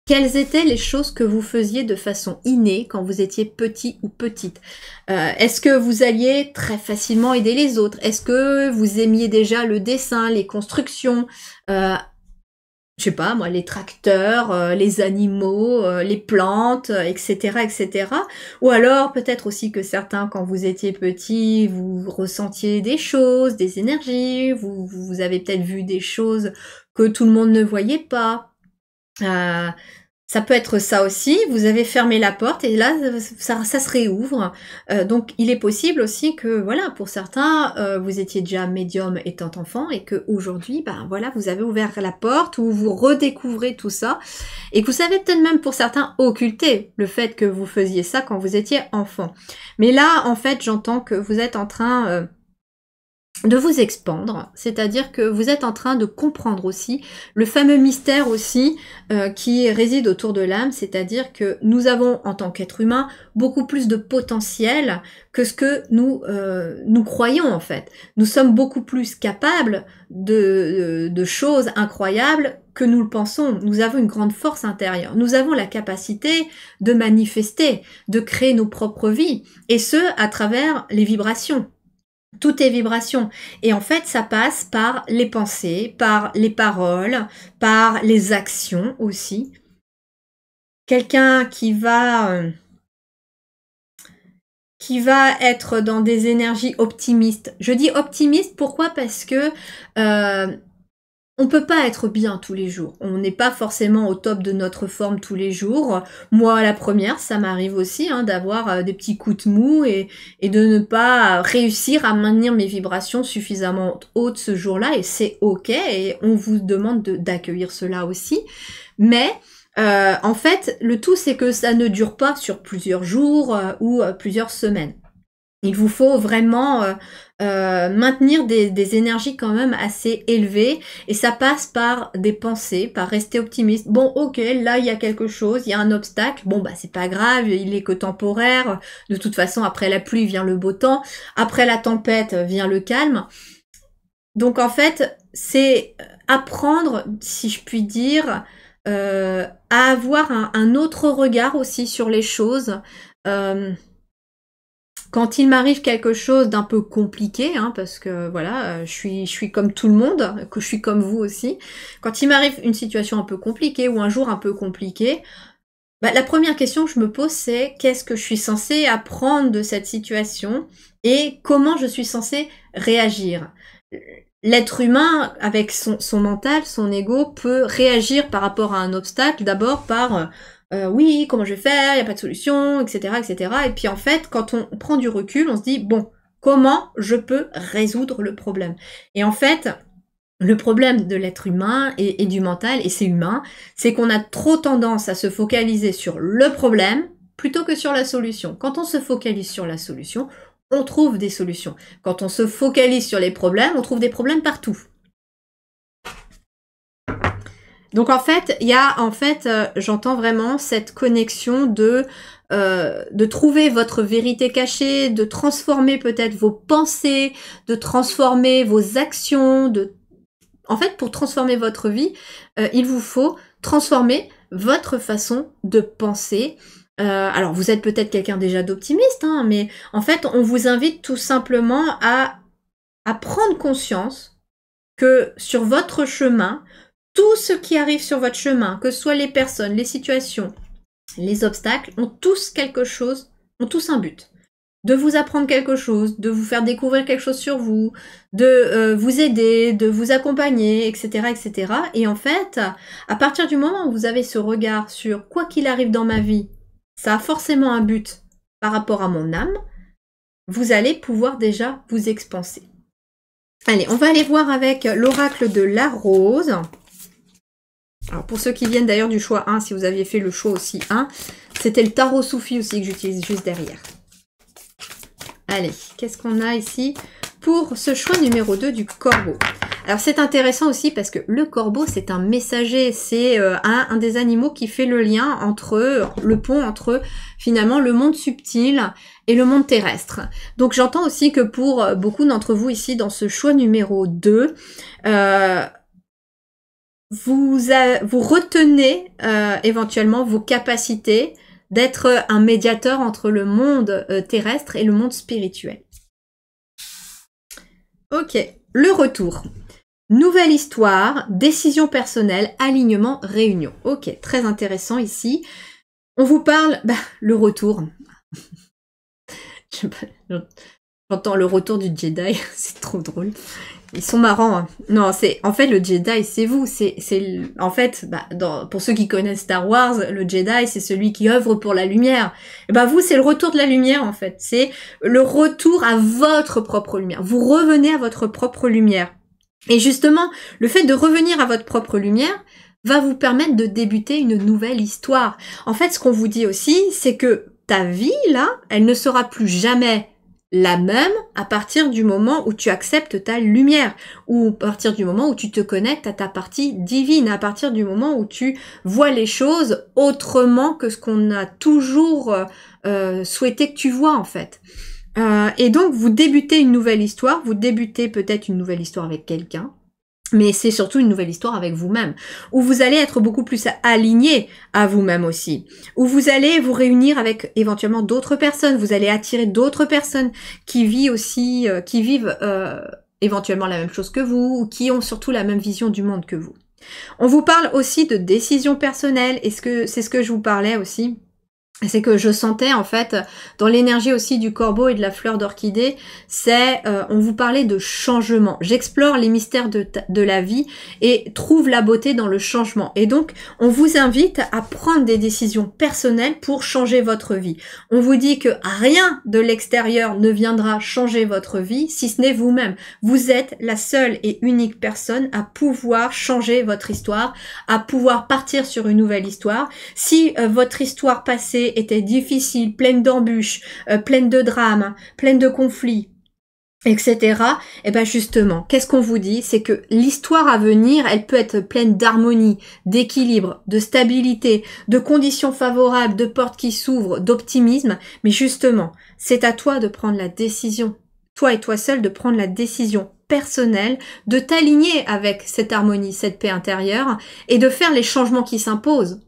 Quelles étaient les choses que vous faisiez de façon innée quand vous étiez petit ou petite? Est-ce que vous alliez très facilement aider les autres? Est-ce que vous aimiez déjà le dessin, les constructions, je sais pas moi, les tracteurs, les animaux, les plantes, etc., etc. Ou alors peut-être aussi que certains, quand vous étiez petit, vous ressentiez des choses, des énergies, vous avez peut-être vu des choses que tout le monde ne voyait pas. Ça peut être ça aussi, vous avez fermé la porte et là, ça se réouvre. Donc, il est possible aussi que, voilà, pour certains, vous étiez déjà médium étant enfant et que aujourd'hui, ben voilà, vous avez ouvert la porte ou vous redécouvrez tout ça et que vous savez peut-être même pour certains occulter le fait que vous faisiez ça quand vous étiez enfant. Mais là, en fait, j'entends que vous êtes en train de vous expandre, c'est-à-dire que vous êtes en train de comprendre aussi le fameux mystère aussi qui réside autour de l'âme, c'est-à-dire que nous avons en tant qu'être humain beaucoup plus de potentiel que ce que nous croyons en fait. Nous sommes beaucoup plus capables de choses incroyables que nous le pensons. Nous avons une grande force intérieure. Nous avons la capacité de manifester, de créer nos propres vies, et ce, à travers les vibrations. Tout est vibration. Et en fait, ça passe par les pensées, par les paroles, par les actions aussi. Quelqu'un qui va être dans des énergies optimistes. Je dis optimiste, pourquoi? Parce que on peut pas être bien tous les jours. On n'est pas forcément au top de notre forme tous les jours. Moi, la première, ça m'arrive aussi d'avoir des petits coups de mou et de ne pas réussir à maintenir mes vibrations suffisamment hautes ce jour-là. Et c'est ok. Et on vous demande d'accueillir cela aussi. Mais en fait, le tout, c'est que ça ne dure pas sur plusieurs jours ou plusieurs semaines. Il vous faut vraiment maintenir des énergies quand même assez élevées et ça passe par des pensées, par rester optimiste. Bon, ok, là il y a quelque chose, il y a un obstacle. Bon, bah c'est pas grave, il est que temporaire. De toute façon, après la pluie vient le beau temps, après la tempête vient le calme. Donc en fait, c'est apprendre, si je puis dire, à avoir un autre regard aussi sur les choses. Quand il m'arrive quelque chose d'un peu compliqué, parce que voilà, je suis comme tout le monde, que je suis comme vous aussi, quand il m'arrive une situation un peu compliquée ou un jour un peu compliqué, bah, la première question que je me pose c'est qu'est-ce que je suis censée apprendre de cette situation et comment je suis censée réagir. L'être humain, avec son mental, son ego, peut réagir par rapport à un obstacle d'abord par oui, comment je vais faire, il n'y a pas de solution, etc., etc. Et puis en fait, quand on prend du recul, on se dit, bon, comment je peux résoudre le problème? Et en fait, le problème de l'être humain et du mental, et c'est humain, c'est qu'on a trop tendance à se focaliser sur le problème plutôt que sur la solution. Quand on se focalise sur la solution, on trouve des solutions. Quand on se focalise sur les problèmes, on trouve des problèmes partout. Donc en fait, il y a j'entends vraiment cette connexion de trouver votre vérité cachée, de transformer peut-être vos pensées, de transformer vos actions, en fait, pour transformer votre vie, il vous faut transformer votre façon de penser. Alors, vous êtes peut-être quelqu'un déjà d'optimiste, mais en fait, on vous invite tout simplement à prendre conscience que sur votre chemin, tout ce qui arrive sur votre chemin, que ce soit les personnes, les situations, les obstacles, ont tous quelque chose, ont tous un but. De vous apprendre quelque chose, de vous faire découvrir quelque chose sur vous, de vous aider, de vous accompagner, etc., etc. Et en fait, à partir du moment où vous avez ce regard sur quoi qu'il arrive dans ma vie, ça a forcément un but par rapport à mon âme, vous allez pouvoir déjà vous expanser. Allez, on va aller voir avec l'oracle de la rose. Alors pour ceux qui viennent d'ailleurs du choix 1, si vous aviez fait le choix aussi 1, c'était le tarot soufi aussi que j'utilise juste derrière. Allez, qu'est-ce qu'on a ici pour ce choix numéro 2 du corbeau? Alors c'est intéressant aussi parce que le corbeau c'est un messager, c'est un des animaux qui fait le lien entre, le pont entre finalement le monde subtil et le monde terrestre. Donc j'entends aussi que pour beaucoup d'entre vous ici dans ce choix numéro 2, vous retenez éventuellement vos capacités d'être un médiateur entre le monde terrestre et le monde spirituel. Ok, le retour. Nouvelle histoire, décision personnelle, alignement, réunion. Ok, très intéressant ici. On vous parle, le retour. J'entends le retour du Jedi, c'est trop drôle. Ils sont marrants. Hein. Non, c'est en fait le Jedi, c'est vous. En fait, pour ceux qui connaissent Star Wars, le Jedi, c'est celui qui œuvre pour la lumière. Et vous, c'est le retour de la lumière en fait. C'est le retour à votre propre lumière. Vous revenez à votre propre lumière. Et justement, le fait de revenir à votre propre lumière va vous permettre de débuter une nouvelle histoire. En fait, ce qu'on vous dit aussi, c'est que ta vie là, elle ne sera plus jamais la même à partir du moment où tu acceptes ta lumière, ou à partir du moment où tu te connectes à ta partie divine, à partir du moment où tu vois les choses autrement que ce qu'on a toujours souhaité que tu vois en fait. Et donc vous débutez une nouvelle histoire, vous débutez peut-être une nouvelle histoire avec quelqu'un, mais c'est surtout une nouvelle histoire avec vous-même, où vous allez être beaucoup plus aligné à vous-même aussi, où vous allez vous réunir avec éventuellement d'autres personnes, vous allez attirer d'autres personnes qui vivent éventuellement la même chose que vous, ou qui ont surtout la même vision du monde que vous. On vous parle aussi de décisions personnelles, et c'est ce que je vous parlais aussi. C'est que je sentais en fait dans l'énergie aussi du corbeau et de la fleur d'orchidée, on vous parlait de changement. J'explore les mystères de la vie et trouve la beauté dans le changement. Et donc on vous invite à prendre des décisions personnelles pour changer votre vie. On vous dit que rien de l'extérieur ne viendra changer votre vie si ce n'est vous-même. Vous êtes la seule et unique personne à pouvoir changer votre histoire, à pouvoir partir sur une nouvelle histoire. Si votre histoire passée était difficile, pleine d'embûches, pleine de drames, pleine de conflits, etc. Et ben justement, qu'est-ce qu'on vous dit? C'est que l'histoire à venir, elle peut être pleine d'harmonie, d'équilibre, de stabilité, de conditions favorables, de portes qui s'ouvrent, d'optimisme. Mais justement, c'est à toi de prendre la décision, toi et toi seul, de prendre la décision personnelle, de t'aligner avec cette harmonie, cette paix intérieure, et de faire les changements qui s'imposent.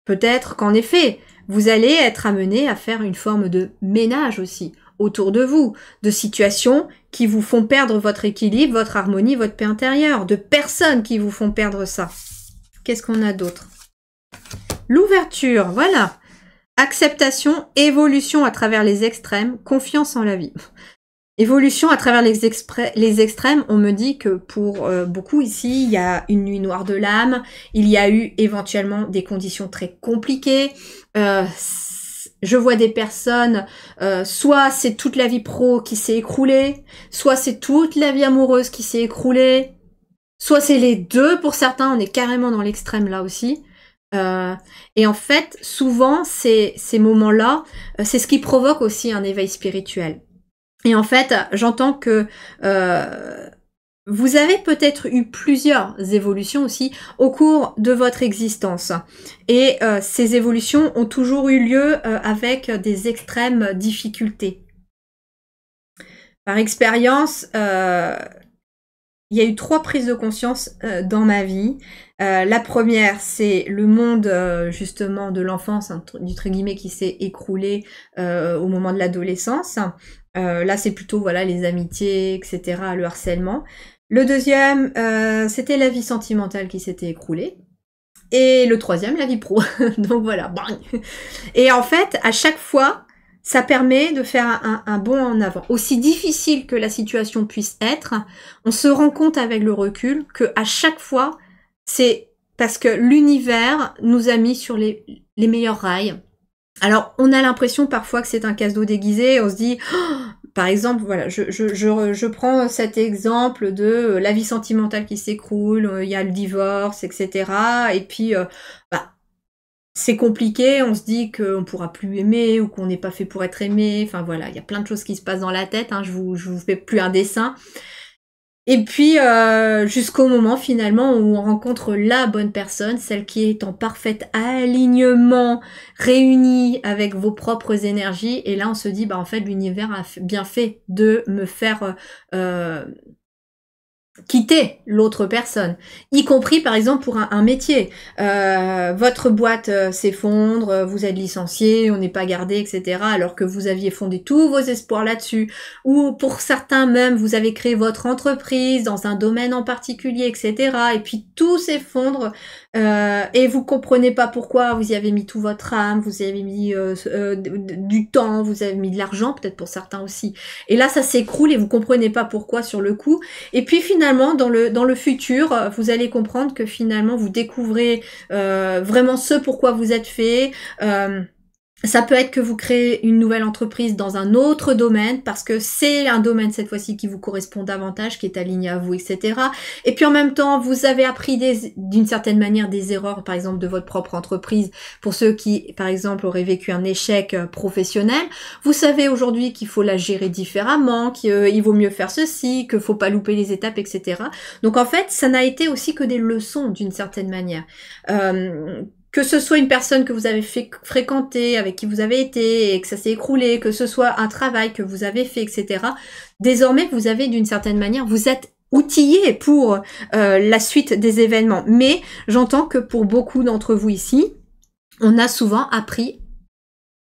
Peut-être qu'en effet, vous allez être amené à faire une forme de ménage aussi autour de vous, de situations qui vous font perdre votre équilibre, votre harmonie, votre paix intérieure, de personnes qui vous font perdre ça. Qu'est-ce qu'on a d'autre? L'ouverture, voilà. Acceptation, évolution à travers les extrêmes, confiance en la vie. Évolution à travers les extrêmes, on me dit que pour beaucoup ici, il y a une nuit noire de l'âme, il y a eu éventuellement des conditions très compliquées, je vois des personnes, soit c'est toute la vie pro qui s'est écroulée, soit c'est toute la vie amoureuse qui s'est écroulée, soit c'est les deux pour certains, on est carrément dans l'extrême là aussi. Et en fait, souvent, ces moments-là, c'est ce qui provoque aussi un éveil spirituel. Et en fait, j'entends que vous avez peut-être eu plusieurs évolutions aussi au cours de votre existence. Et ces évolutions ont toujours eu lieu avec des extrêmes difficultés. Par expérience, il y a eu 3 prises de conscience dans ma vie. La première, c'est le monde justement de l'enfance, entre guillemets, qui s'est écroulé au moment de l'adolescence. Là, c'est plutôt voilà les amitiés, etc., le harcèlement. Le deuxième, c'était la vie sentimentale qui s'était écroulée. Et le troisième, la vie pro. Donc voilà. Et en fait, à chaque fois, ça permet de faire un bond en avant. Aussi difficile que la situation puisse être, on se rend compte avec le recul que à chaque fois, c'est parce que l'univers nous a mis sur les meilleurs rails. Alors, on a l'impression parfois que c'est un cadeau déguisé, on se dit, oh, par exemple, voilà, je prends cet exemple de la vie sentimentale qui s'écroule, il y a le divorce, etc. Et puis, c'est compliqué, on se dit qu'on ne pourra plus aimer ou qu'on n'est pas fait pour être aimé, enfin voilà, il y a plein de choses qui se passent dans la tête, hein, je vous fais plus un dessin. Et puis, jusqu'au moment finalement où on rencontre la bonne personne, celle qui est en parfait alignement, réunie avec vos propres énergies. Et là, on se dit, en fait, l'univers a bien fait de me faire quitter l'autre personne, y compris par exemple pour un métier. Votre boîte s'effondre, vous êtes licencié, on n'est pas gardé, etc. Alors que vous aviez fondé tous vos espoirs là-dessus. Ou pour certains même, vous avez créé votre entreprise dans un domaine en particulier, etc. Et puis tout s'effondre et vous comprenez pas pourquoi. Vous y avez mis tout votre âme, vous y avez mis du temps, vous avez mis de l'argent, peut-être pour certains aussi. Et là, ça s'écroule et vous comprenez pas pourquoi sur le coup. Et puis finalement, dans le futur, vous allez comprendre que finalement, vous découvrez vraiment ce pourquoi vous êtes fait. Ça peut être que vous créez une nouvelle entreprise dans un autre domaine parce que c'est un domaine cette fois-ci qui vous correspond davantage, qui est aligné à vous, etc. Et puis en même temps, vous avez appris d'une certaine manière des erreurs, par exemple de votre propre entreprise. Pour ceux qui, par exemple, auraient vécu un échec professionnel, vous savez aujourd'hui qu'il faut la gérer différemment, qu'il vaut mieux faire ceci, qu'il faut pas louper les étapes, etc. Donc en fait, ça n'a été aussi que des leçons d'une certaine manière. Que ce soit une personne que vous avez fait fréquenter, avec qui vous avez été et que ça s'est écroulé, que ce soit un travail que vous avez fait, etc. Désormais, vous avez d'une certaine manière, vous êtes outillé pour la suite des événements. Mais j'entends que pour beaucoup d'entre vous ici, on a souvent appris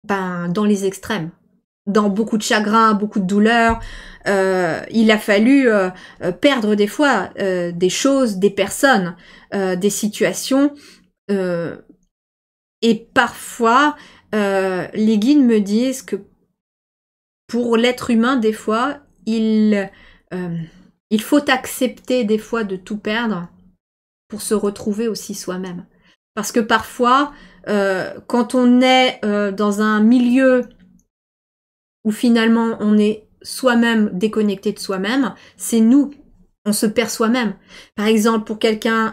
dans les extrêmes. Dans beaucoup de chagrin, beaucoup de douleur, il a fallu perdre des fois des choses, des personnes, des situations. Et parfois, les guides me disent que pour l'être humain, des fois, il faut accepter des fois de tout perdre pour se retrouver aussi soi-même. Parce que parfois, quand on est dans un milieu où finalement on est soi-même déconnecté de soi-même, c'est nous. On se perd soi-même. Par exemple, pour quelqu'un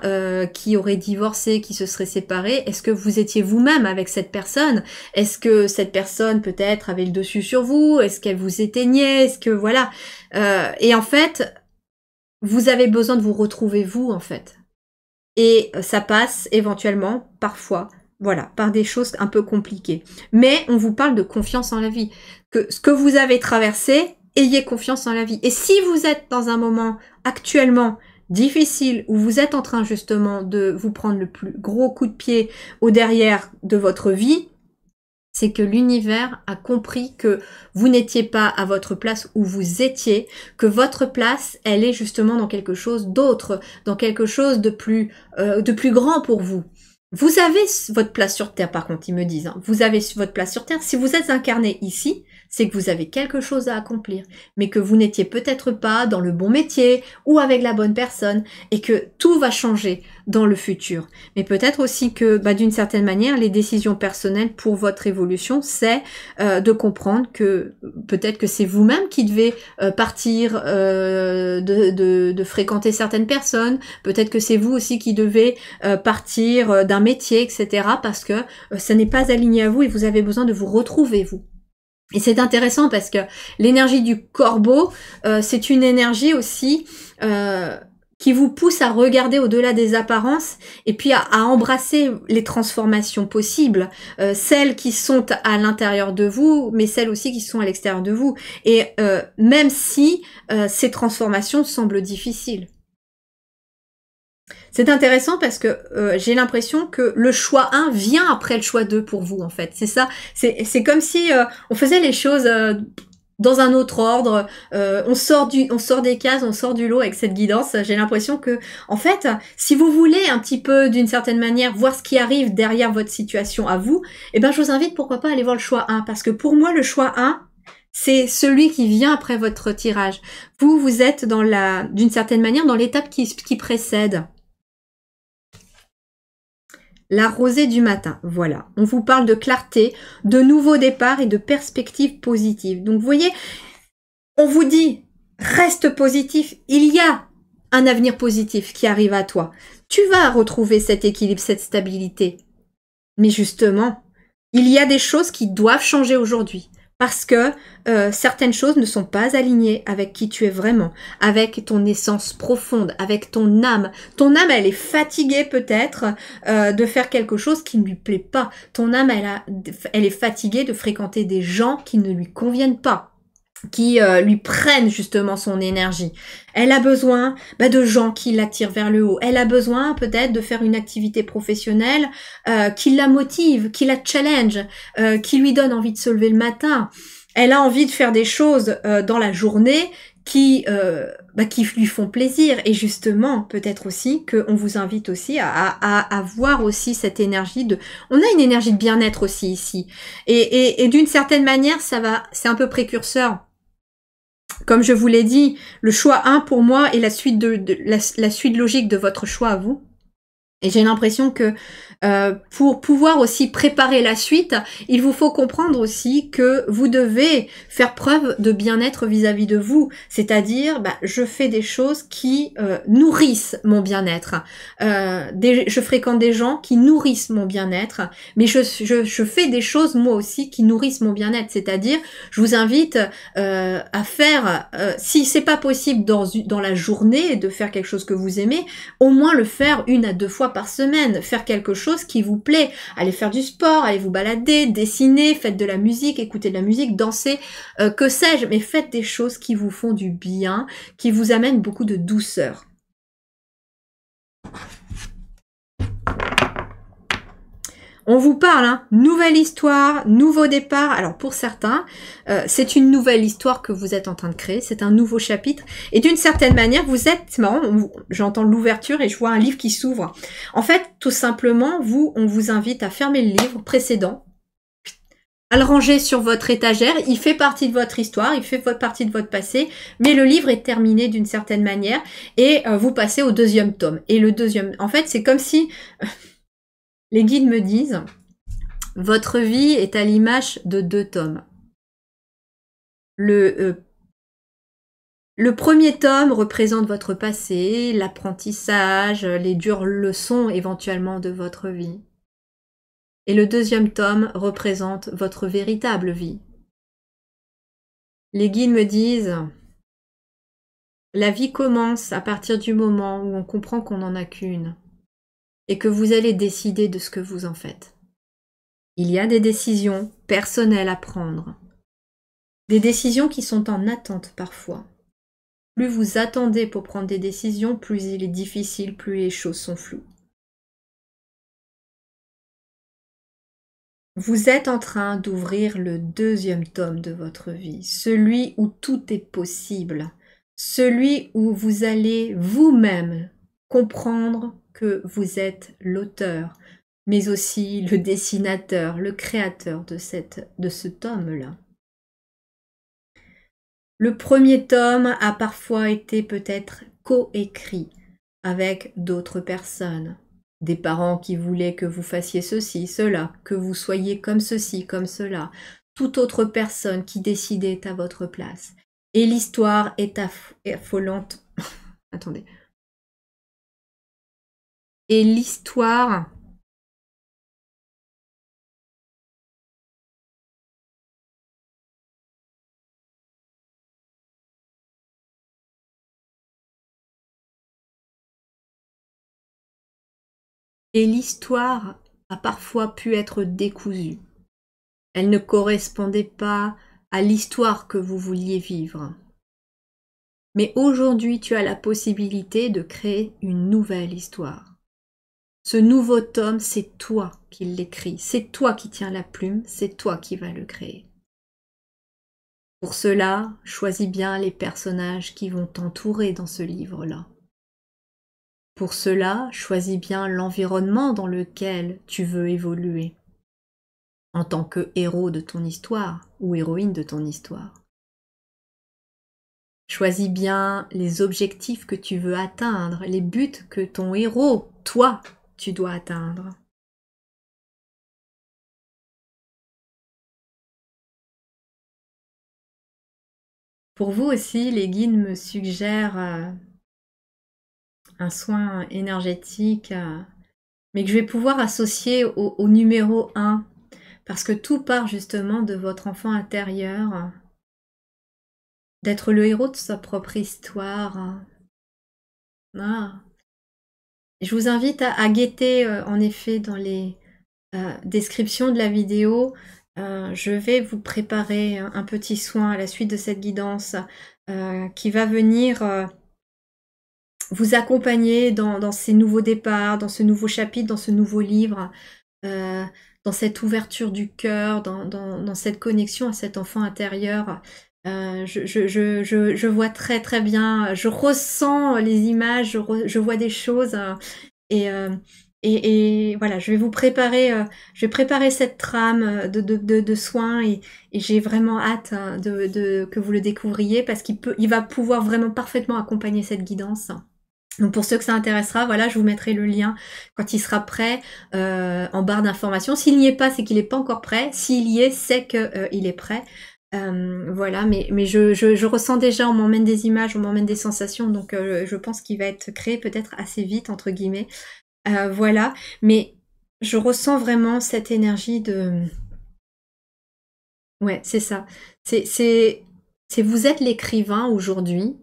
qui aurait divorcé, qui se serait séparé, est-ce que vous étiez vous-même avec cette personne? Est-ce que cette personne peut-être avait le dessus sur vous? Est-ce qu'elle vous éteignait? Est-ce que voilà. Et en fait, vous avez besoin de vous retrouver vous en fait. Et ça passe éventuellement, parfois, voilà, par des choses un peu compliquées. Mais on vous parle de confiance en la vie. Que ce que vous avez traversé, ayez confiance en la vie. Et si vous êtes dans un moment actuellement difficile où vous êtes en train justement de vous prendre le plus gros coup de pied au derrière de votre vie, c'est que l'univers a compris que vous n'étiez pas à votre place où vous étiez, que votre place, elle est justement dans quelque chose d'autre, dans quelque chose de plus grand pour vous. Vous avez votre place sur Terre, par contre, ils me disent. Hein. Vous avez votre place sur Terre. Si vous êtes incarné ici, c'est que vous avez quelque chose à accomplir, mais que vous n'étiez peut-être pas dans le bon métier ou avec la bonne personne, et que tout va changer dans le futur. Mais peut-être aussi que, d'une certaine manière, les décisions personnelles pour votre évolution, c'est de comprendre que peut-être que c'est vous-même qui devez partir de fréquenter certaines personnes, peut-être que c'est vous aussi qui devez partir d'un métier, etc. parce que ça n'est pas aligné à vous et vous avez besoin de vous retrouver, vous. Et c'est intéressant parce que l'énergie du corbeau, c'est une énergie aussi qui vous pousse à regarder au-delà des apparences et puis à embrasser les transformations possibles, celles qui sont à l'intérieur de vous, mais celles aussi qui sont à l'extérieur de vous. Et même si ces transformations semblent difficiles. C'est intéressant parce que j'ai l'impression que le choix 1 vient après le choix 2 pour vous, en fait. C'est ça. C'est comme si on faisait les choses dans un autre ordre. On sort des cases, on sort du lot avec cette guidance. J'ai l'impression que, en fait, si vous voulez un petit peu, d'une certaine manière, voir ce qui arrive derrière votre situation à vous, eh ben, je vous invite, pourquoi pas, à aller voir le choix 1. Parce que pour moi, le choix 1, c'est celui qui vient après votre tirage. Vous êtes d'une certaine manière, dans l'étape qui précède. La rosée du matin, voilà. On vous parle de clarté, de nouveaux départs et de perspectives positives. Donc vous voyez, on vous dit, reste positif, il y a un avenir positif qui arrive à toi. Tu vas retrouver cet équilibre, cette stabilité. Mais justement, il y a des choses qui doivent changer aujourd'hui. Parce que certaines choses ne sont pas alignées avec qui tu es vraiment, avec ton essence profonde, avec ton âme. Ton âme, elle est fatiguée peut-être de faire quelque chose qui ne lui plaît pas. Ton âme, elle est fatiguée de fréquenter des gens qui ne lui conviennent pas. qui lui prennent justement son énergie. Elle a besoin de gens qui l'attirent vers le haut. Elle a besoin peut-être de faire une activité professionnelle qui la motive, qui la challenge, qui lui donne envie de se lever le matin. Elle a envie de faire des choses dans la journée qui lui font plaisir. Et justement, peut-être aussi qu'on vous invite aussi à voir aussi cette énergie de... On a une énergie de bien-être aussi ici. Et d'une certaine manière, c'est un peu précurseur. Comme je vous l'ai dit, le choix 1 pour moi est la suite la suite logique de votre choix à vous. Et j'ai l'impression que pour pouvoir aussi préparer la suite, il vous faut comprendre aussi que vous devez faire preuve de bien-être vis-à-vis de vous. C'est-à-dire, je fais des choses qui nourrissent mon bien-être. Je fréquente des gens qui nourrissent mon bien-être, mais je fais des choses moi aussi qui nourrissent mon bien-être. C'est-à-dire, je vous invite à faire, si c'est pas possible dans la journée de faire quelque chose que vous aimez, au moins le faire 1 à 2 fois par semaine, faire quelque chose qui vous plaît, allez faire du sport, allez vous balader, dessiner, faites de la musique, écoutez de la musique, dansez, que sais-je, mais faites des choses qui vous font du bien, qui vous amènent beaucoup de douceur. On vous parle, nouvelle histoire, nouveau départ. Alors pour certains, c'est une nouvelle histoire que vous êtes en train de créer, c'est un nouveau chapitre. Et d'une certaine manière, vous êtes, c'est marrant, j'entends l'ouverture et je vois un livre qui s'ouvre. En fait, tout simplement, on vous invite à fermer le livre précédent, à le ranger sur votre étagère. Il fait partie de votre histoire, il fait partie de votre passé, mais le livre est terminé d'une certaine manière et vous passez au 2e tome. Et le 2e, en fait, c'est comme si... Les guides me disent, votre vie est à l'image de 2 tomes. Le 1er tome représente votre passé, l'apprentissage, les dures leçons éventuellement de votre vie. Et le 2e tome représente votre véritable vie. Les guides me disent, la vie commence à partir du moment où on comprend qu'on n'en a qu'une. Et que vous allez décider de ce que vous en faites. Il y a des décisions personnelles à prendre. Des décisions qui sont en attente parfois. Plus vous attendez pour prendre des décisions, plus il est difficile, plus les choses sont floues. Vous êtes en train d'ouvrir le 2e tome de votre vie, celui où tout est possible, celui où vous allez vous-même comprendre que vous êtes l'auteur, mais aussi le dessinateur, le créateur de ce tome-là. Le 1er tome a parfois été peut-être coécrit avec d'autres personnes. Des parents qui voulaient que vous fassiez ceci, cela, que vous soyez comme ceci, comme cela. Toute autre personne qui décidait à votre place. Et l'histoire est affolante. Attendez. Et l'histoire... Et l'histoire a parfois pu être décousue. Elle ne correspondait pas à l'histoire que vous vouliez vivre. Mais aujourd'hui, tu as la possibilité de créer une nouvelle histoire. Ce nouveau tome, c'est toi qui l'écris, c'est toi qui tiens la plume, c'est toi qui vas le créer. Pour cela, choisis bien les personnages qui vont t'entourer dans ce livre-là. Pour cela, choisis bien l'environnement dans lequel tu veux évoluer, en tant que héros de ton histoire ou héroïne de ton histoire. Choisis bien les objectifs que tu veux atteindre, les buts que ton héros, toi, tu dois atteindre. Pour vous aussi, les guides me suggèrent un soin énergétique, mais que je vais pouvoir associer au numéro 1, parce que tout part justement de votre enfant intérieur, d'être le héros de sa propre histoire. Je vous invite à guetter en effet dans les descriptions de la vidéo Je vais vous préparer un petit soin à la suite de cette guidance qui va venir vous accompagner dans ces nouveaux départs, dans ce nouveau chapitre, dans ce nouveau livre, dans cette ouverture du cœur, dans cette connexion à cet enfant intérieur. Je vois très très bien, je ressens les images, je vois des choses et, euh, et voilà, je vais vous préparer, je vais préparer cette trame de soins et j'ai vraiment hâte que vous le découvriez parce il va pouvoir vraiment parfaitement accompagner cette guidance. Donc pour ceux que ça intéressera, voilà, je vous mettrai le lien quand il sera prêt en barre d'informations. S'il n'y est pas, c'est qu'il n'est pas encore prêt. S'il y est, c'est qu'il est prêt. Voilà, mais je ressens déjà, on m'emmène des images, on m'emmène des sensations, donc je pense qu'il va être créé peut-être assez vite, entre guillemets. Voilà, mais je ressens vraiment cette énergie de... Ouais, c'est ça. Vous êtes l'écrivain aujourd'hui,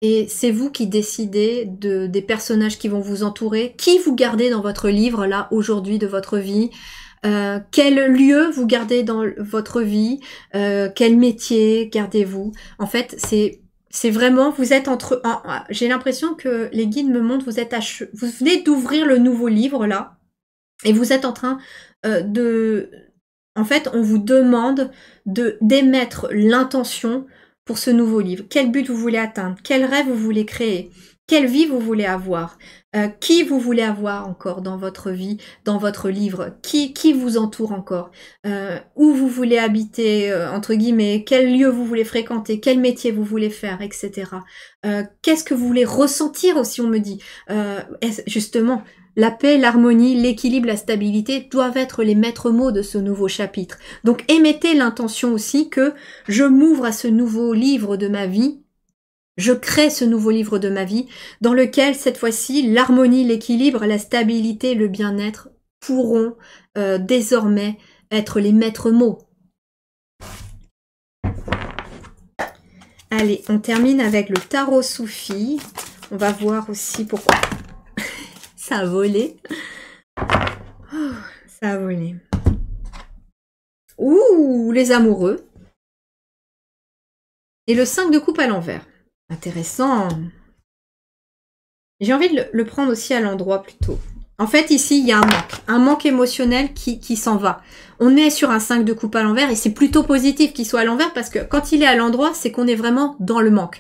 et c'est vous qui décidez des personnages qui vont vous entourer, qui vous gardez dans votre livre, là, aujourd'hui, de votre vie, quel lieu vous gardez dans votre vie, quel métier gardez-vous. En fait, c'est vraiment, vous êtes j'ai l'impression que les guides me montrent, vous venez d'ouvrir le nouveau livre, là, et vous êtes en train en fait, on vous demande d'émettre l'intention pour ce nouveau livre. Quel but vous voulez atteindre? Quel rêve vous voulez créer? Quelle vie vous voulez avoir? Qui vous voulez avoir encore dans votre vie, dans votre livre? Qui vous entoure encore? Où vous voulez habiter, entre guillemets? Quel lieu vous voulez fréquenter? Quel métier vous voulez faire, etc. Qu'est-ce que vous voulez ressentir aussi, on me dit? Justement, la paix, l'harmonie, l'équilibre, la stabilité doivent être les maîtres mots de ce nouveau chapitre. Donc émettez l'intention aussi que je m'ouvre à ce nouveau livre de ma vie, je crée ce nouveau livre de ma vie, dans lequel cette fois-ci l'harmonie, l'équilibre, la stabilité, le bien-être pourront désormais être les maîtres mots. Allez, on termine avec le tarot Soufi. On va voir aussi pourquoi... Ça a volé. Oh, ça a volé. Ouh, les amoureux. Et le 5 de coupe à l'envers. Intéressant. J'ai envie de le prendre aussi à l'endroit plutôt. En fait, ici, il y a un manque émotionnel qui s'en va. On est sur un 5 de coupe à l'envers et c'est plutôt positif qu'il soit à l'envers parce que quand il est à l'endroit, c'est qu'on est vraiment dans le manque.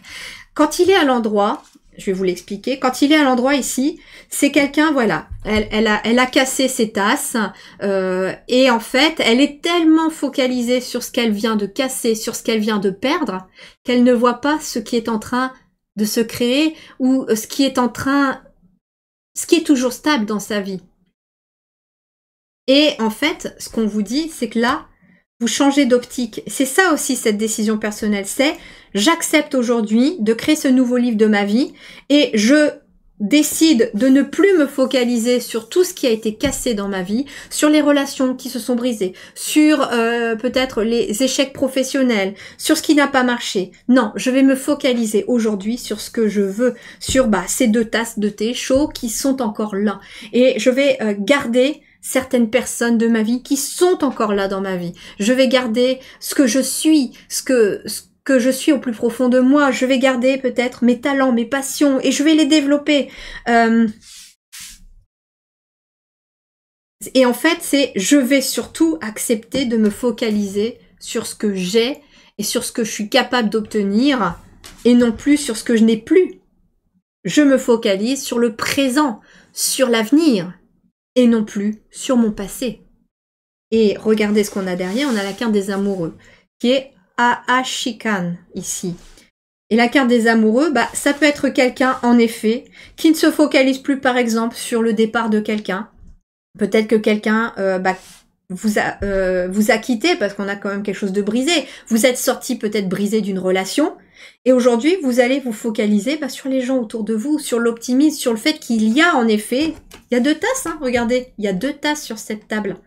Quand il est à l'endroit... Je vais vous l'expliquer. Quand il est à l'endroit ici, c'est quelqu'un, voilà, elle a cassé ses tasses et en fait, elle est tellement focalisée sur ce qu'elle vient de casser, sur ce qu'elle vient de perdre, qu'elle ne voit pas ce qui est en train de se créer ou ce qui est toujours stable dans sa vie. Et en fait, ce qu'on vous dit, c'est que là, vous changez d'optique. C'est ça aussi cette décision personnelle, c'est j'accepte aujourd'hui de créer ce nouveau livre de ma vie et je décide de ne plus me focaliser sur tout ce qui a été cassé dans ma vie, sur les relations qui se sont brisées, sur peut-être les échecs professionnels, sur ce qui n'a pas marché. Non, je vais me focaliser aujourd'hui sur ce que je veux, sur ces 2 tasses de thé chaud qui sont encore là. Et je vais garder certaines personnes de ma vie qui sont encore là dans ma vie. Je vais garder ce que je suis, ce que je suis au plus profond de moi. Je vais garder peut-être mes talents, mes passions, et je vais les développer. Et en fait, je vais surtout accepter de me focaliser sur ce que j'ai et sur ce que je suis capable d'obtenir, et non plus sur ce que je n'ai plus. Je me focalise sur le présent, sur l'avenir, et non plus sur mon passé. Et regardez ce qu'on a derrière, on a la carte des amoureux, qui est Aashikan, ici. Et la carte des amoureux, ça peut être quelqu'un, en effet, qui ne se focalise plus, par exemple, sur le départ de quelqu'un. Peut-être que quelqu'un vous a quitté, parce qu'on a quand même quelque chose de brisé. Vous êtes sorti peut-être brisé d'une relation, et aujourd'hui, vous allez vous focaliser sur les gens autour de vous, sur l'optimisme, sur le fait qu'il y a en effet... Il y a 2 tasses, hein, regardez, il y a 2 tasses sur cette table.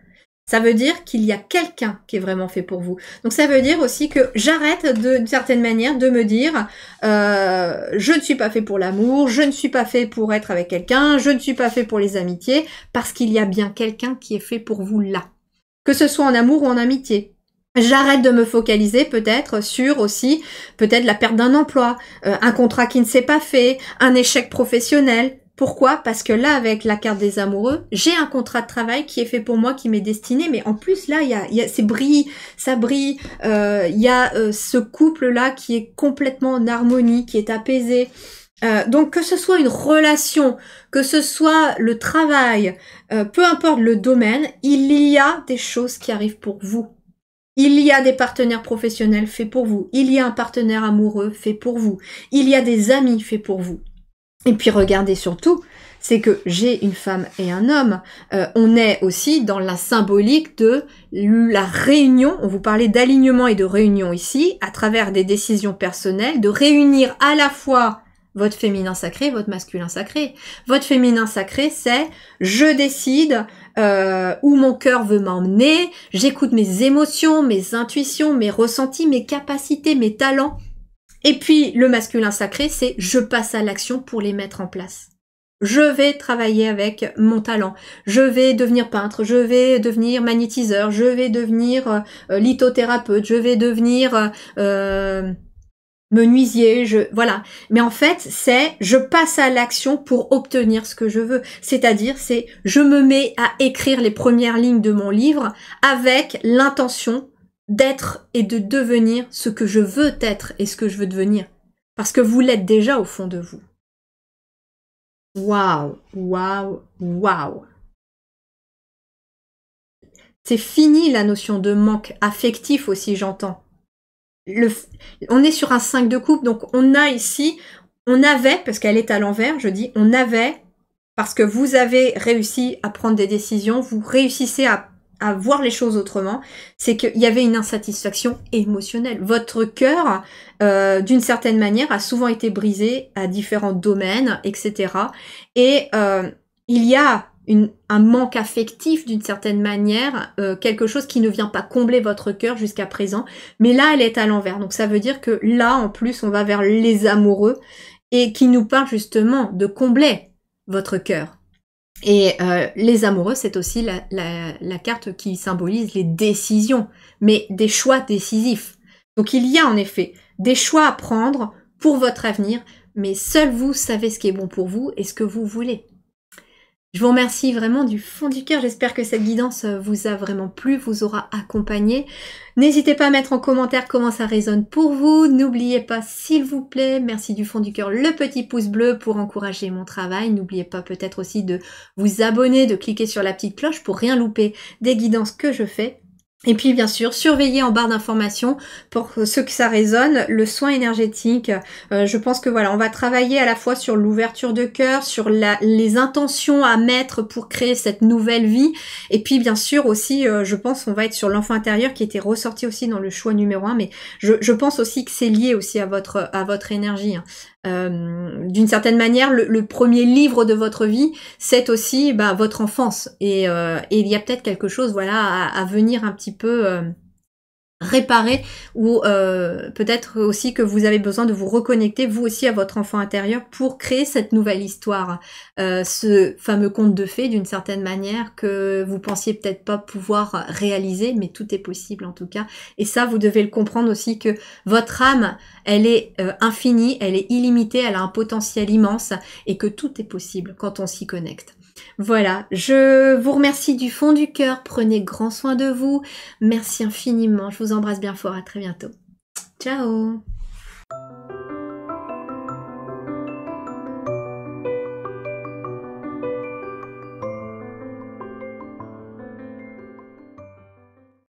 Ça veut dire qu'il y a quelqu'un qui est vraiment fait pour vous. Donc ça veut dire aussi que j'arrête d'une certaine manière de me dire je ne suis pas fait pour l'amour, je ne suis pas fait pour être avec quelqu'un, je ne suis pas fait pour les amitiés, parce qu'il y a bien quelqu'un qui est fait pour vous là. que ce soit en amour ou en amitié. J'arrête de me focaliser peut-être sur aussi peut-être la perte d'un emploi, un contrat qui ne s'est pas fait, un échec professionnel. Pourquoi? Parce que là, avec la carte des amoureux, j'ai un contrat de travail qui est fait pour moi, qui m'est destiné. Mais en plus, là, il y a c'est brille, ça brille. Il y a ce couple-là qui est complètement en harmonie, qui est apaisé. Donc que ce soit une relation, que ce soit le travail, peu importe le domaine, il y a des choses qui arrivent pour vous. Il y a des partenaires professionnels faits pour vous. Il y a un partenaire amoureux fait pour vous. Il y a des amis faits pour vous. Et puis regardez surtout, c'est que j'ai une femme et un homme. On est aussi dans la symbolique de la réunion. On vous parlait d'alignement et de réunion ici, à travers des décisions personnelles, de réunir à la fois votre féminin sacré et votre masculin sacré. Votre féminin sacré, c'est je décide où mon cœur veut m'emmener, j'écoute mes émotions, mes intuitions, mes ressentis, mes capacités, mes talents. Et puis le masculin sacré, c'est je passe à l'action pour les mettre en place. Je vais travailler avec mon talent, je vais devenir peintre, je vais devenir magnétiseur, je vais devenir lithothérapeute, je vais devenir menuisier, voilà. Mais en fait, c'est je passe à l'action pour obtenir ce que je veux. C'est-à-dire, c'est je me mets à écrire les premières lignes de mon livre avec l'intention d'être et de devenir ce que je veux être et ce que je veux devenir. Parce que vous l'êtes déjà au fond de vous. Waouh, waouh, waouh. C'est fini la notion de manque affectif aussi, j'entends. On est sur un 5 de coupe, donc on a ici, on avait, parce qu'elle est à l'envers, je dis, on avait, parce que vous avez réussi à prendre des décisions, vous réussissez à voir les choses autrement, c'est qu'il y avait une insatisfaction émotionnelle. Votre cœur, d'une certaine manière, a souvent été brisé à différents domaines, etc. Et il y a un manque affectif d'une certaine manière, quelque chose qui ne vient pas combler votre cœur jusqu'à présent, mais là elle est à l'envers, donc ça veut dire que là en plus on va vers les amoureux, et qui nous parle justement de combler votre cœur. Et les amoureux, c'est aussi la carte qui symbolise les décisions, mais des choix décisifs. Donc il y a en effet des choix à prendre pour votre avenir, mais seul vous savez ce qui est bon pour vous et ce que vous voulez. Je vous remercie vraiment du fond du cœur, j'espère que cette guidance vous a vraiment plu, vous aura accompagné. N'hésitez pas à mettre en commentaire comment ça résonne pour vous, n'oubliez pas s'il vous plaît, merci du fond du cœur, le petit pouce bleu pour encourager mon travail. N'oubliez pas peut-être aussi de vous abonner, de cliquer sur la petite cloche pour rien louper des guidances que je fais. Et puis bien sûr, surveillez en barre d'informations pour ceux que ça résonne, le soin énergétique. Je pense que voilà, on va travailler à la fois sur l'ouverture de cœur, sur les intentions à mettre pour créer cette nouvelle vie. Et puis bien sûr aussi, je pense qu'on va être sur l'enfant intérieur qui était ressorti aussi dans le choix numéro 1. Mais je pense aussi que c'est lié aussi à votre énergie. Hein. D'une certaine manière, le premier livre de votre vie, c'est aussi votre enfance. Et il y a peut-être quelque chose voilà, à venir un petit peu réparer, ou peut-être aussi que vous avez besoin de vous reconnecter vous aussi à votre enfant intérieur pour créer cette nouvelle histoire, ce fameux conte de fées d'une certaine manière que vous pensiez peut-être pas pouvoir réaliser, mais tout est possible en tout cas. Et ça, vous devez le comprendre aussi que votre âme, elle est infinie, elle est illimitée, elle a un potentiel immense et que tout est possible quand on s'y connecte. Voilà, je vous remercie du fond du cœur, prenez grand soin de vous, merci infiniment, je vous embrasse bien fort, à très bientôt. Ciao!